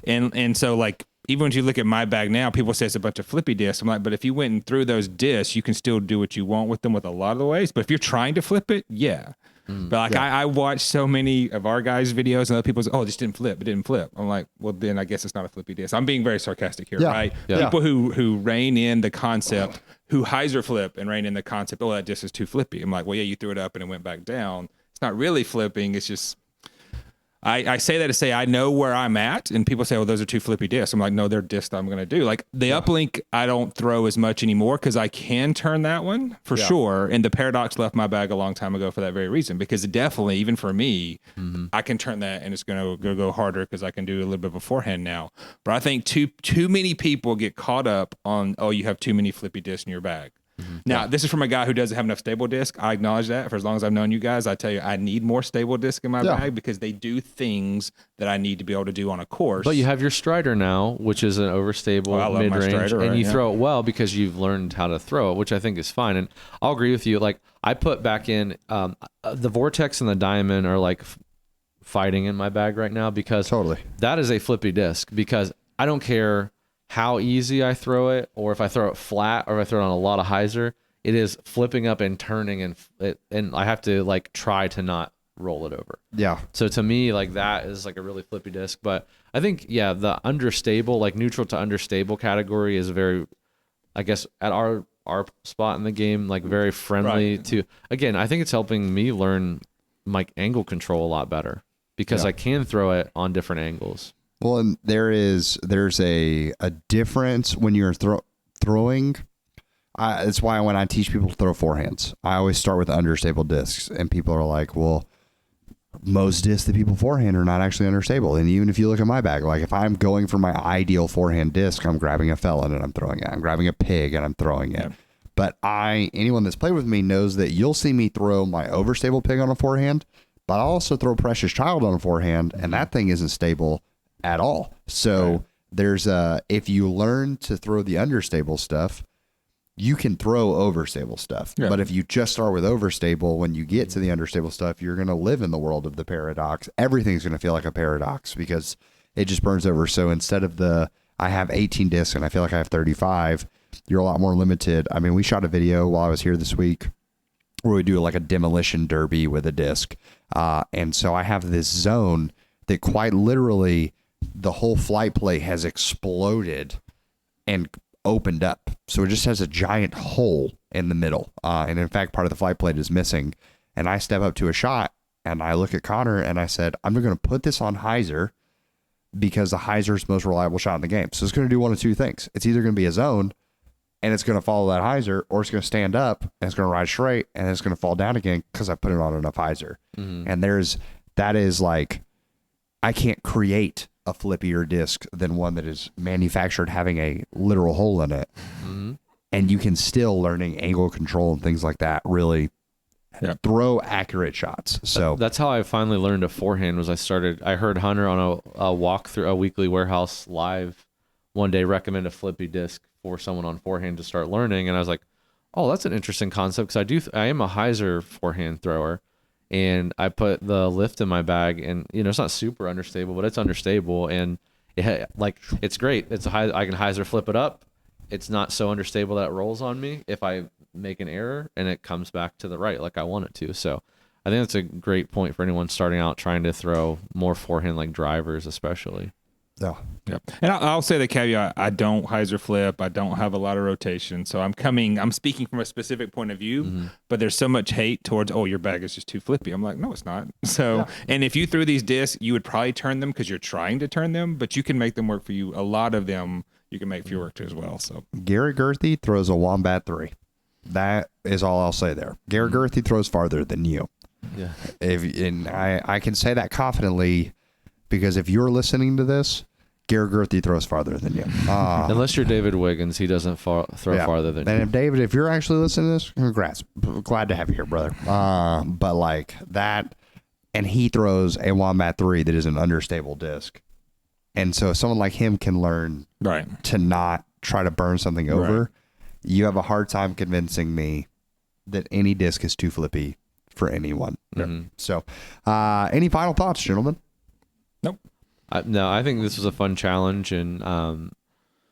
And so like, even when you look at my bag now, people say it's a bunch of flippy discs. I'm like, but if you went and threw those discs, you can still do what you want with them with a lot of the ways. But if you're trying to flip it, but like I watch so many of our guys' videos and other people's, oh, it just didn't flip. It didn't flip. I'm like, well, then I guess it's not a flippy disc. I'm being very sarcastic here, right? People who rein in the concept, who Hyzer flip and rein in the concept, oh, that disc is too flippy. I'm like, well, yeah, you threw it up and it went back down. It's not really flipping. It's just, I say that to say I know where I'm at, and people say, well, those are too flippy discs. I'm like, no, they're discs I'm going to do. Like the uplink, I don't throw as much anymore because I can turn that one for sure. And the Paradox left my bag a long time ago for that very reason, because definitely, even for me, I can turn that and it's going to go harder because I can do a little bit of a forehand now. But I think too many people get caught up on, oh, you have too many flippy discs in your bag. Now, this is from a guy who doesn't have enough stable disc. I acknowledge that. For as long as I've known you guys, I tell you, I need more stable disc in my bag because they do things that I need to be able to do on a course. But you have your Strider now, which is an overstable mid-range, and you throw it well because you've learned how to throw it, which I think is fine. And I'll agree with you. Like I put back in the Vortex and the Diamond are like fighting in my bag right now because that is a flippy disc, because I don't care how easy I throw it, or if I throw it flat, or if I throw it on a lot of Hyzer, it is flipping up and turning, and I have to like try to not roll it over. So to me, like that is like a really flippy disc. But I think the understable, like neutral to understable category is very, I guess at our spot in the game, like very friendly to. Again, I think it's helping me learn my angle control a lot better because I can throw it on different angles. Well, and there's a difference when you're throwing. That's why when I teach people to throw forehands, I always start with understable discs, and people are like, well, most discs that people forehand are not actually understable. And even if you look at my bag, like if I'm going for my ideal forehand disc, I'm grabbing a Felon and I'm throwing it. I'm grabbing a Pig and I'm throwing it. But anyone that's played with me knows that you'll see me throw my overstable Pig on a forehand, but I'll also throw Precious Child on a forehand, and that thing isn't stable at all. So there's if you learn to throw the understable stuff, you can throw overstable stuff. But if you just start with overstable, when you get to the understable stuff, you're going to live in the world of the paradox. Everything's going to feel like a paradox because it just burns over. So instead of I have 18 discs and I feel like I have 35, you're a lot more limited. I mean, we shot a video while I was here this week where we do like a demolition derby with a disc. And so I have this zone that quite literally the whole flight plate has exploded and opened up. So it just has a giant hole in the middle. And in fact, part of the flight plate is missing. And I step up to a shot and I look at Connor and I said, I'm going to put this on Hyzer because the Hyzer is the most reliable shot in the game. So it's going to do one of two things. It's either going to be a zone and it's going to follow that Hyzer, or it's going to stand up and it's going to ride straight and it's going to fall down again because I put it on enough Hyzer. And that is like, I can't create a flippier disc than one that is manufactured having a literal hole in it. And you can still learning angle control and things like that really throw accurate shots. So that's how I finally learned a forehand. I heard Hunter on a walk through a weekly warehouse live one day recommend a flippy disc for someone on forehand to start learning. And I was like, oh, that's an interesting concept, because I am a Hyzer forehand thrower, and I put the lift in my bag, and it's not super understable, but it's understable, and it's great. It's I can Hyzer flip it up. It's not so understable that it rolls on me if I make an error, and it comes back to the right like I want it to. So I think that's a great point for anyone starting out trying to throw more forehand like drivers, especially. Yeah. Yep. And I'll say the caveat: I don't Hyzer flip. I don't have a lot of rotation, so I'm speaking from a specific point of view. But there's so much hate towards, oh, your bag is just too flippy. I'm like, no, it's not. So, and if you threw these discs, you would probably turn them because you're trying to turn them, but you can make them work for you. A lot of them you can make for your work too as well. So Gary Gerthy throws a Wombat 3. That is all I'll say there. Gary Gerthy throws farther than you. Yeah. And I can say that confidently, because if you're listening to this, Gary Gerthy throws farther than you. Unless you're David Wiggins, he doesn't throw farther than you. And if David, if you're actually listening to this, congrats. Glad to have you here, brother. But like that, and he throws a Wombat 3 that is an understable disc. And so if someone like him can learn to not try to burn something over, you have a hard time convincing me that any disc is too flippy for anyone. So any final thoughts, gentlemen? Nope. No, I think this was a fun challenge, and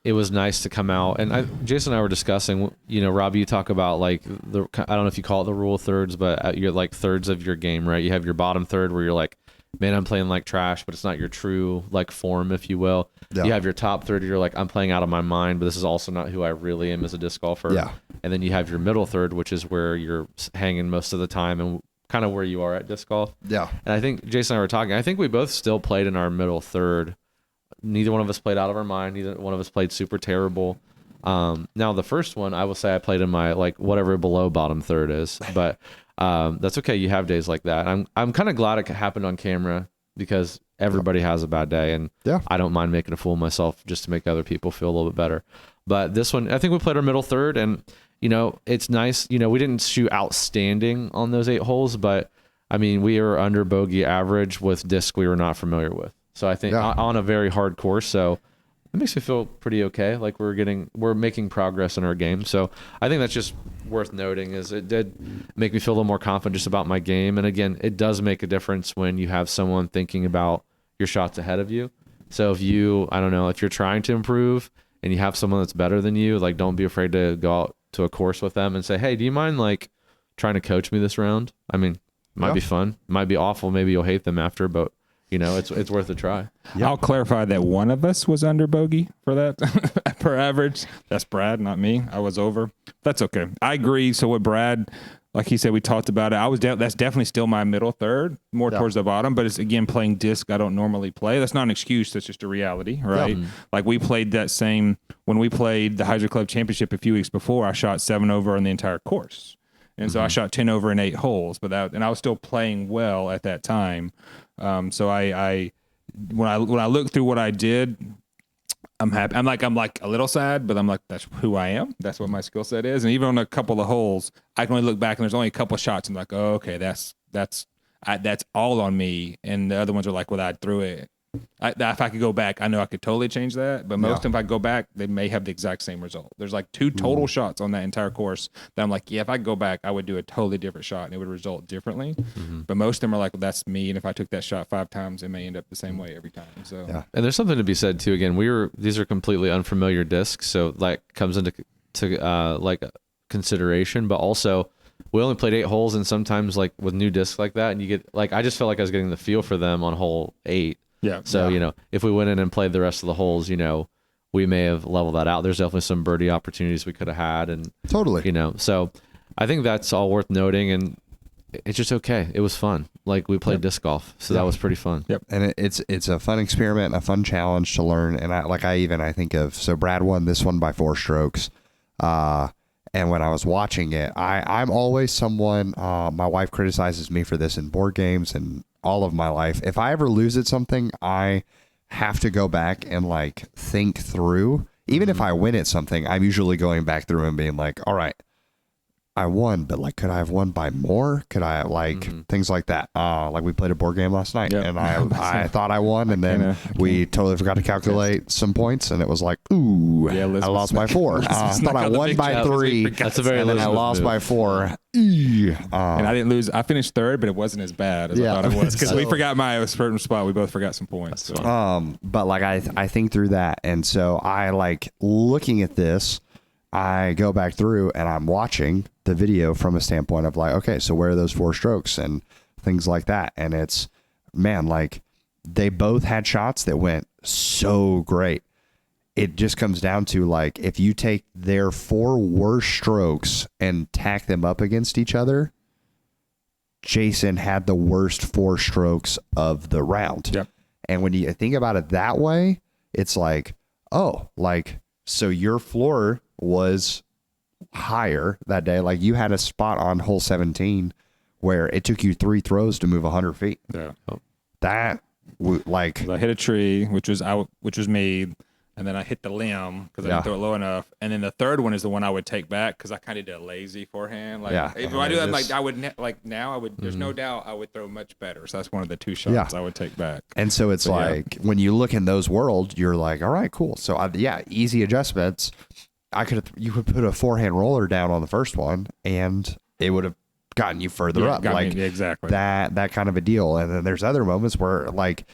it was nice to come out. And Jason and I were discussing, Robbie, you talk about like I don't know if you call it the rule of thirds, but you're like thirds of your game, right? You have your bottom third where you're like, man, I'm playing like trash, but it's not your true like form, if you will. Yeah. You have your top third, you're like, I'm playing out of my mind, but this is also not who I really am as a disc golfer. Yeah. And then you have your middle third, which is where you're hanging most of the time and kind of where you are at disc golf. Yeah. And I think Jason and I were talking, I think we both still played in our middle third. Neither one of us played out of our mind. Neither one of us played super terrible. Now the first one, I will say I played in my like whatever below bottom third is, but that's okay. You have days like that. I'm kind of glad it happened on camera, because everybody has a bad day, and I don't mind making a fool of myself just to make other people feel a little bit better. But this one, I think we played our middle third, and it's nice. We didn't shoot outstanding on those 8 holes, but I mean, we were under bogey average with disc we were not familiar with. So I think on a very hard course, so it makes me feel pretty okay. Like we're making progress in our game. So I think that's just worth noting, is it did make me feel a little more confident just about my game. And again, it does make a difference when you have someone thinking about your shots ahead of you. So if you're trying to improve and you have someone that's better than you, like don't be afraid to go out to a course with them and say, hey, do you mind like trying to coach me this round? I mean, it might be fun. It might be awful. Maybe you'll hate them after, but it's worth a try. Yep. I'll clarify that one of us was under bogey for that per average. That's Brad, not me. I was over. That's okay. I agree. So with Brad, like he said, we talked about it. That's definitely still my middle third, more towards the bottom, but it's again playing disc I don't normally play. That's not an excuse. That's just a reality, right? Yep. Like we played when we played the Hyzer Club Championship a few weeks before, I shot 7 over on the entire course. And so I shot 10 over in 8 holes, and I was still playing well at that time. So when I look through what I did, I'm happy. I'm like a little sad, but I'm like, that's who I am. That's what my skill set is. And even on a couple of holes, I can only look back and there's only a couple of shots and like, oh, okay, that's all on me. And the other ones are like, well, I threw it. If I could go back, I know I could totally change that. But most of them, if I go back, they may have the exact same result. There's like 2 total shots on that entire course that I'm like, yeah, if I go back, I would do a totally different shot and it would result differently. But most of them are like, well, that's me. And if I took that shot 5 times, it may end up the same way every time. So and there's something to be said too. Again, these are completely unfamiliar discs, so like comes into like consideration. But also, we only played 8 holes, and sometimes like with new discs like that, and you get like I just felt like I was getting the feel for them on hole 8. Yeah. So, if we went in and played the rest of the holes, we may have leveled that out. There's definitely some birdie opportunities we could have had. And totally, so I think that's all worth noting. And it's just okay. It was fun. Like we played disc golf. So that was pretty fun. Yep. And it's a fun experiment, a fun challenge to learn. And I think of, so Brad won this one by 4 strokes. And when I was watching it, I'm always someone, my wife criticizes me for this in board games and all of my life. If I ever lose at something, I have to go back and like think through. Even if I win at something, I'm usually going back through and being like, all right, I won, but like, could I have won by more? Could I things like that? Like we played a board game last night, and I thought I won, and then we totally forgot to calculate some points, and it was like, ooh, I lost by 4. I thought I won by 3. That's a very and then I lost by 4. And I didn't lose. I finished 3rd, but it wasn't as bad as I thought it was because we forgot my certain spot. We both forgot some points. So. But like I think through that, and so I like looking at this. I go back through and I'm watching the video from a standpoint of like, okay, so where are those 4 strokes and things like that, and it's man, like they both had shots that went so great. It just comes down to like if you take their 4 worst strokes and tack them up against each other, Jason had the worst 4 strokes of the round. Yep. And when you think about it that way, it's like, oh, like so your floor was higher that day. Like you had a spot on hole 17 where it took you 3 throws to move 100 feet. Yeah. That like I hit a tree, which was made, and then I hit the limb because I didn't throw it low enough. And then the third one is the one I would take back because I kind of did a lazy forehand. Like if I do that, like I would now I would. There's no doubt I would throw much better. So that's one of the 2 shots I would take back. And so it's when you look in those worlds, you're like, all right, cool. So easy adjustments. You could put a forehand roller down on the first one, and it would have gotten you further up. Like exactly that kind of a deal. And then there's other moments where like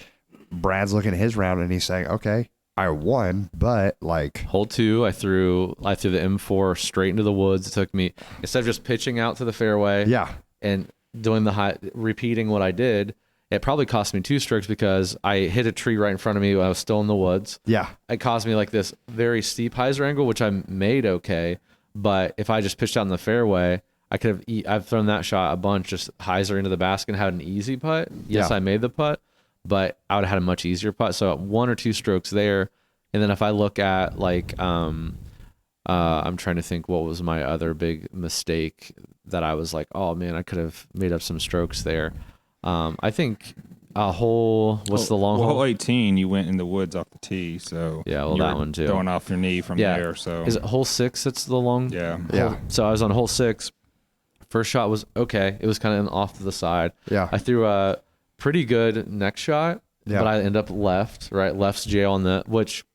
Brad's looking at his round and he's saying, okay, I won, but like hole 2, I threw the M4 straight into the woods. It took me, instead of just pitching out to the fairway, and doing repeating what I did, it probably cost me 2 strokes because I hit a tree right in front of me when I was still in the woods. Yeah, it caused me like this very steep Hyzer angle, which I made okay, but if I just pitched out in the fairway, I could have. I've thrown that shot a bunch, just Hyzer into the basket and had an easy putt. Yes, I made the putt, but I would have had a much easier putt. So 1 or 2 strokes there. And then if I look at like, I'm trying to think what was my other big mistake that I was like, oh man, I could have made up some strokes there. I think a hole, what's the long hole? Hole 18, you went in the woods off the tee. So that one too. Throwing off your knee from there. So is it hole 6? That's the long. Yeah. So I was on hole 6. First shot was okay. It was kind of off to the side. Yeah. I threw a pretty good next shot, but I end up left's jail on which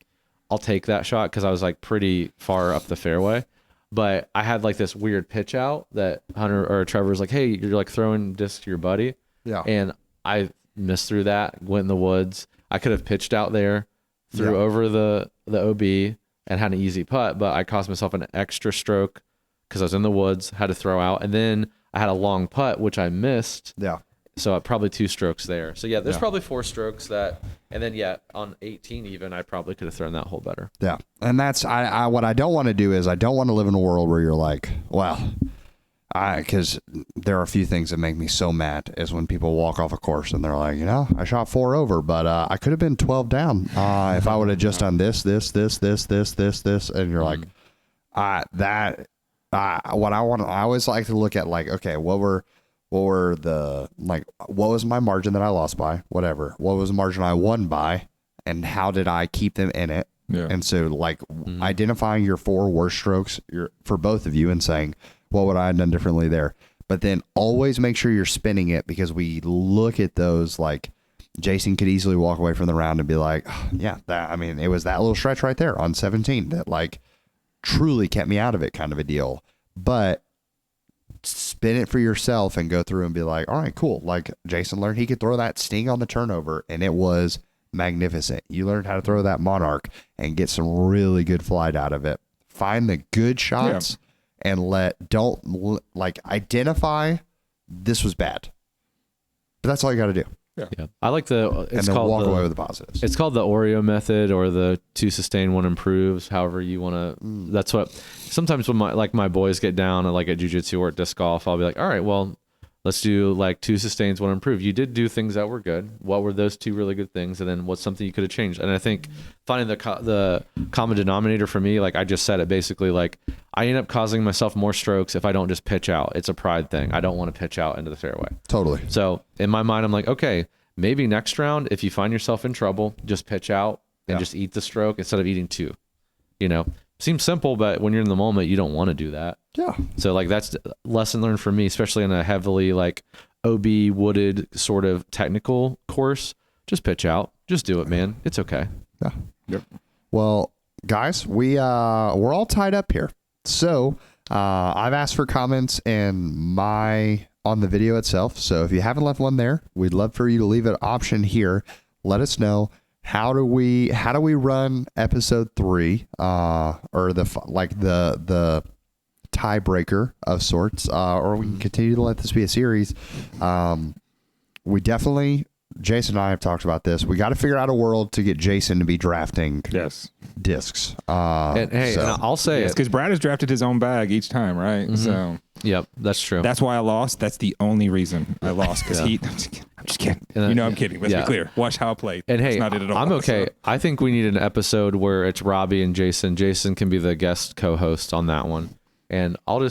I'll take that shot because I was like pretty far up the fairway. But I had like this weird pitch out that Hunter or Trevor was like, hey, you're like throwing disc to your buddy. Yeah. And I missed through that, went in the woods. I could have pitched out there, threw over the OB and had an easy putt, but I cost myself an extra stroke because I was in the woods, had to throw out. And then I had a long putt, which I missed. Yeah. So probably 2 strokes there. So there's probably 4 strokes that, and then on 18 even, I probably could have thrown that hole better. Yeah. And that's, what I don't want to do is I don't want to live in a world where you're like, well, because there are a few things that make me so mad is when people walk off a course and they're like, I shot 4 over, but I could have been 12 down if I would have just done this, and you're like, what I want, I always like to look at like, okay, what was my margin that I lost by, whatever, what was the margin I won by, and how did I keep them in it? Yeah. And so like identifying your 4 worst strokes for both of you and saying, what would I have done differently there? But then always make sure you're spinning it, because we look at those like Jason could easily walk away from the round and be like, oh, it was that little stretch right there on 17 that like truly kept me out of it, kind of a deal. But spin it for yourself and go through and be like, all right, cool. Like Jason learned he could throw that sting on the turnover and it was magnificent. You learned how to throw that monarch and get some really good flight out of it. Find the good shots and identify this was bad. But that's all you got to do. Yeah. I like it's then called walk away with the positives. It's called the Oreo method, or the 2 sustain 1 improves, however you want to. That's what sometimes when my boys get down at jiu-jitsu or at disc golf, I'll be like, all right, well, let's do like 2 sustains 1 improve. You did do things that were good. What were those 2 really good things? And then what's something you could have changed? And I think finding the common denominator for me, like I just said it basically, like I end up causing myself more strokes if I don't just pitch out. It's a pride thing. I don't want to pitch out into the fairway. Totally. So in my mind, I'm like, okay, maybe next round, if you find yourself in trouble, just pitch out and just eat the stroke instead of eating 2. Seems simple, but when you're in the moment, you don't want to do that. Yeah. So like that's a lesson learned for me, especially in a heavily like OB wooded sort of technical course. Just pitch out. Just do it, man. It's okay. Yeah. Yep. Well, guys, we're all tied up here. So I've asked for comments on the video itself. So if you haven't left one there, we'd love for you to leave an option here. Let us know how do we run episode 3 or the tiebreaker of sorts, or we can continue to let this be a series. We definitely, Jason and I have talked about this. We got to figure out a world to get Jason to be drafting discs. And I'll say because Brad has drafted his own bag each time, right? Mm-hmm. So yep, that's true. that's why I lost. That's the only reason I lost because I'm just kidding. I'm kidding. Let's be clear. Watch how I play. And That's hey, not it at all. I'm okay. So. I think we need an episode where it's Robbie and Jason. Jason can be the guest co-host on that one, and I'll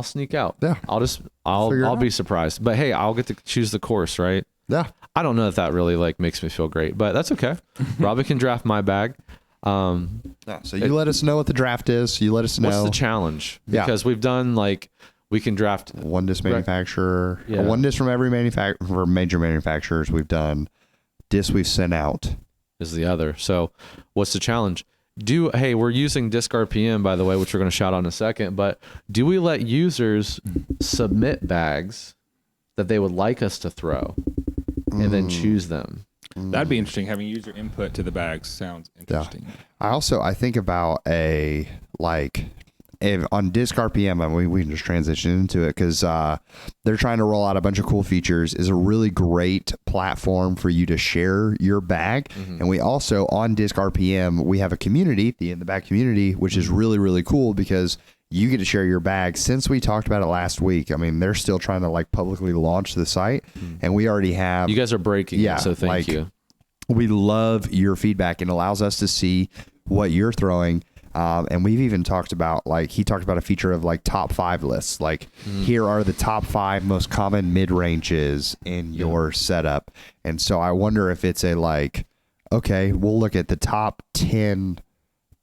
sneak out. Yeah. I'll be surprised. But hey, I'll get to choose the course, right? Yeah. I don't know if that really like makes me feel great, but that's okay. Robbie can draft my bag. So you let us know what the draft is. You let us know what's the challenge, Yeah. because we've done like we can draft one disc manufacturer, Yeah. one disc from every manufacturer, for major manufacturers. We've done discs we've sent out. is the other. So what's the challenge? Hey, we're using Disc RPM, by the way, which we're going to shout out in a second, but do we let users submit bags that they would like us to throw and then choose them? That'd be interesting. Having user input to the bags sounds interesting. I think about on Disc RPM, and we can just transition into it because they're trying to roll out a bunch of cool features. Is a really great platform for you to share your bag. Mm-hmm. And we also, on Disc RPM, we have a community, the In the Bag community, which is really, really cool because you get to share your bag. Since we talked about it last week, I mean, they're still trying to like publicly launch the site, and we already have. You guys are breaking it, so thank you. We love your feedback. It allows us to see what you're throwing. And we've even talked about, he talked about a feature of like top 5 lists. Like, here are the top 5 most common mid-ranges in your setup. And so I wonder if it's okay, we'll look at the top 10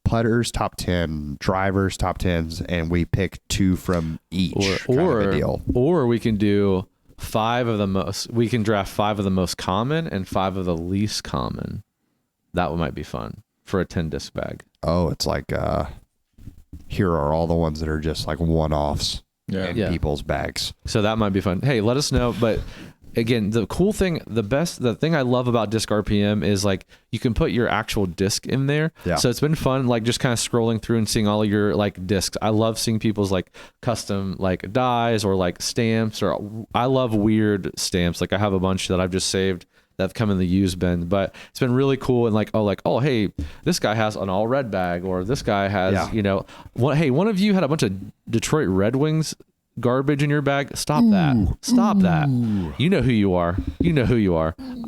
putters, top 10 drivers, top 10s, and we pick 2 from each kind of a deal. Or we can do 5 of the most, we can draft 5 of the most common and 5 of the least common. That one might be fun for a 10 disc bag. Oh, it's like, here are all the ones that are just like one-offs in people's bags. So that might be fun. Hey, let us know. But again, the cool thing, the thing I love about Disc RPM is like you can put your actual disc in there. Yeah. So it's been fun, like just kind of scrolling through and seeing all of your like discs. I love seeing people's like custom like dies or like stamps, or I love weird stamps. Like I have a bunch that I've just saved that have come in the used bin, but it's been really cool. And oh, hey, this guy has an all red bag, or this guy has, one of you had a bunch of Detroit Red Wings garbage in your bag. Stop that. You know who you are.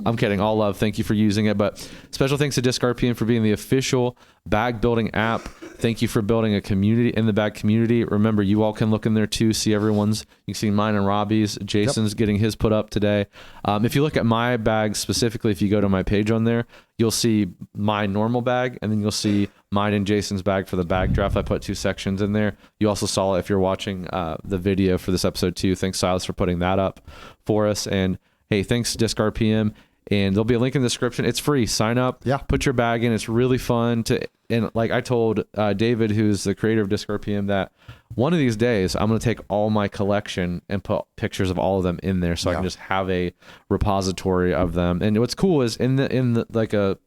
I'm kidding. All love. Thank you for using it. But special thanks to Disc RPM for being the official bag building app. Thank you for building a community in the bag community. Remember, you all can look in there too, see everyone's. You can see mine and Robbie's. Jason's getting his put up today. If you look at my bag specifically, if you go to my page on there, you'll see my normal bag, and then you'll see mine and Jason's bag for the bag draft. I put 2 sections in there. You also saw it if you're watching the video for this episode too. Thanks, Silas, for putting that up for us. And hey, thanks, Disc RPM. And there'll be a link in the description. It's free. Sign up. Yeah. Put your bag in. It's really fun and like I told David, who's the creator of Disc RPM, that one of these days I'm going to take all my collection and put pictures of all of them in there, so I can just have a repository of them. And what's cool is in the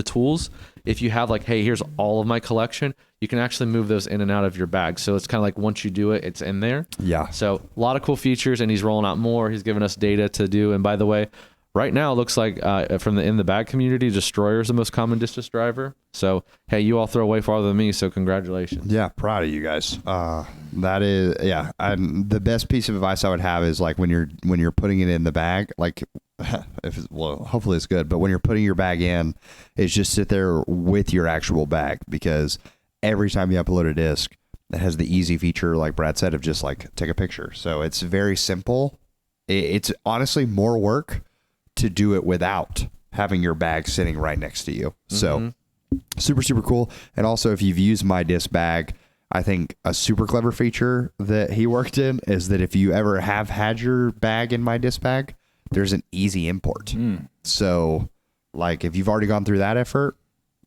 tools, if you have like, hey, here's all of my collection, you can actually move those in and out of your bag. So it's kind of like once you do it, it's in there. Yeah. So a lot of cool features, and he's rolling out more. He's giving us data to do. And by the way, right now it looks like from the In the Bag community, Destroyer is the most common distance driver. So hey, you all throw way farther than me, so congratulations. Yeah, proud of you guys. That is, the best piece of advice I would have is like when you're putting it in the bag, like hopefully it's good, but when you're putting your bag in, is just sit there with your actual bag, because every time you upload a disc, it has the easy feature, like Brad said, of just like take a picture. So it's very simple. It's honestly more work to do it without having your bag sitting right next to you. So super, super cool. And also, if you've used my disc bag, I think a super clever feature that he worked in is that if you ever have had your bag in My Disc Bag, there's an easy import. So like if you've already gone through that effort,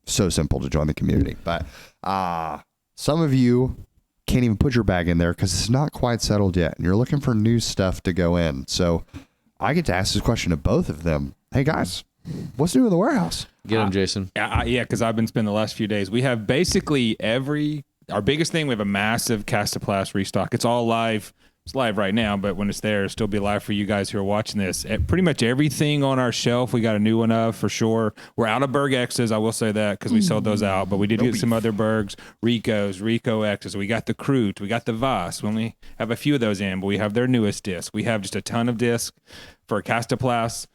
so simple to join the community. But some of you can't even put your bag in there because it's not quite settled yet. And you're looking for new stuff to go in. So I get to ask this question to both of them. Hey guys, what's new in the warehouse? Get him, Jason. Yeah, because I've been spending the last few days. We have basically our biggest thing, we have a massive Castaplast restock. It's all live. It's live right now, but when it's there, it'll still be live for you guys who are watching this. Pretty much everything on our shelf, we got a new one of for sure. We're out of Berg X's, I will say that, because we sold those out, but we did get some other Bergs, Rico X's. We got the Kroot, we got the Voss. We only have a few of those in, but we have their newest disc. We have just a ton of discs for Castaplast.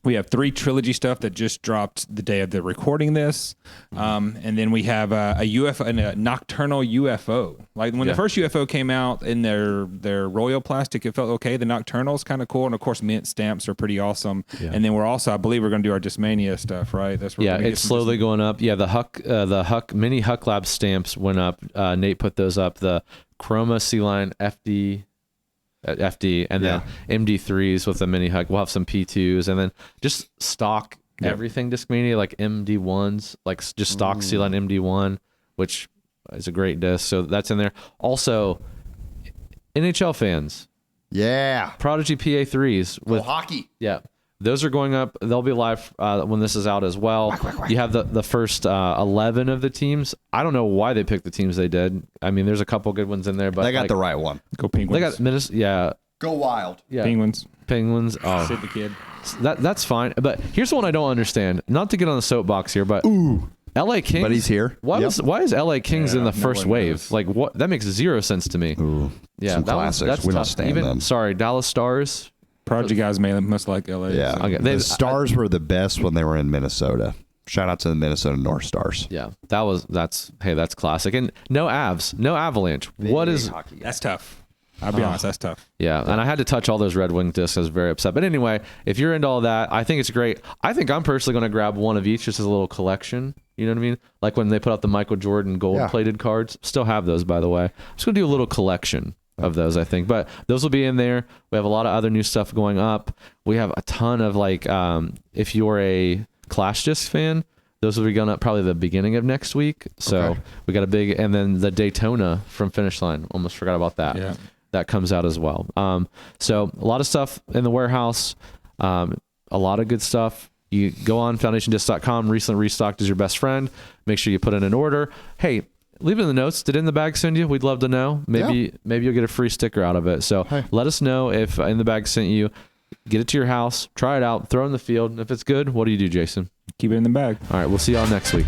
We have 3 trilogy stuff that just dropped the day of the recording this. And then we have a UFO, a nocturnal UFO. Like when the first UFO came out in their Royal plastic, it felt okay. The nocturnal is kind of cool. And of course, mint stamps are pretty awesome. Yeah. And then we're also, I believe we're going to do our Discmania stuff, right? That's where it's slowly going up. Yeah. The Huck mini Huck Lab stamps went up. Nate put those up. The Chroma C-Line FD and then MD3s with the mini Huck. We'll have some P2s and then just stock everything Discmania, like MD1s, like just stock C-Line MD1, which is a great disc. So that's in there. Also, NHL fans. Yeah. Prodigy PA3s with hockey. Yeah. Those are going up. They'll be live when this is out as well. You have the first 11 of the teams. I don't know why they picked the teams they did. I mean, there's a couple good ones in there, but they got the right one. Go Penguins. They got Go Wild. Yeah. Penguins. Oh, Sid the Kid. That's fine. But here's one I don't understand. Not to get on the soapbox here, but LA Kings. But he's here. Why is LA Kings in the first wave? Knows. Like what? That makes zero sense to me. Ooh, some classics. That's we don't tough. stand them. Sorry, Dallas Stars. Project guys must like LA. Yeah. So. Okay. The Stars were the best when they were in Minnesota. Shout out to the Minnesota North Stars. Yeah. That's classic. And no Avs, no Avalanche. What is hockey? That's tough. I'll be honest, that's tough. Yeah, and I had to touch all those Red Wing discs. I was very upset. But anyway, if you're into all that, I think it's great. I think I'm personally going to grab one of each just as a little collection. You know what I mean? Like when they put out the Michael Jordan gold-plated cards. Still have those, by the way. I'm just going to do a little collection of those, I think. But those will be in there. We have a lot of other new stuff going up. We have a ton of, like, if you're a Clash disc fan, those will be going up probably the beginning of next week. So we got a big, and then the Daytona from Finish Line. Almost forgot about that. Yeah. That comes out as well. So a lot of stuff in the warehouse, a lot of good stuff. You go on foundationdisc.com, recently restocked is your best friend. Make sure you put in an order. Hey, leave it in the notes. Did In the Bag send you? We'd love to know. Maybe you'll get a free sticker out of it. So let us know if In the Bag sent you. Get it to your house, try it out, throw it in the field. If it's good, what do you do, Jason? Keep it in the bag. All right, we'll see y'all next week.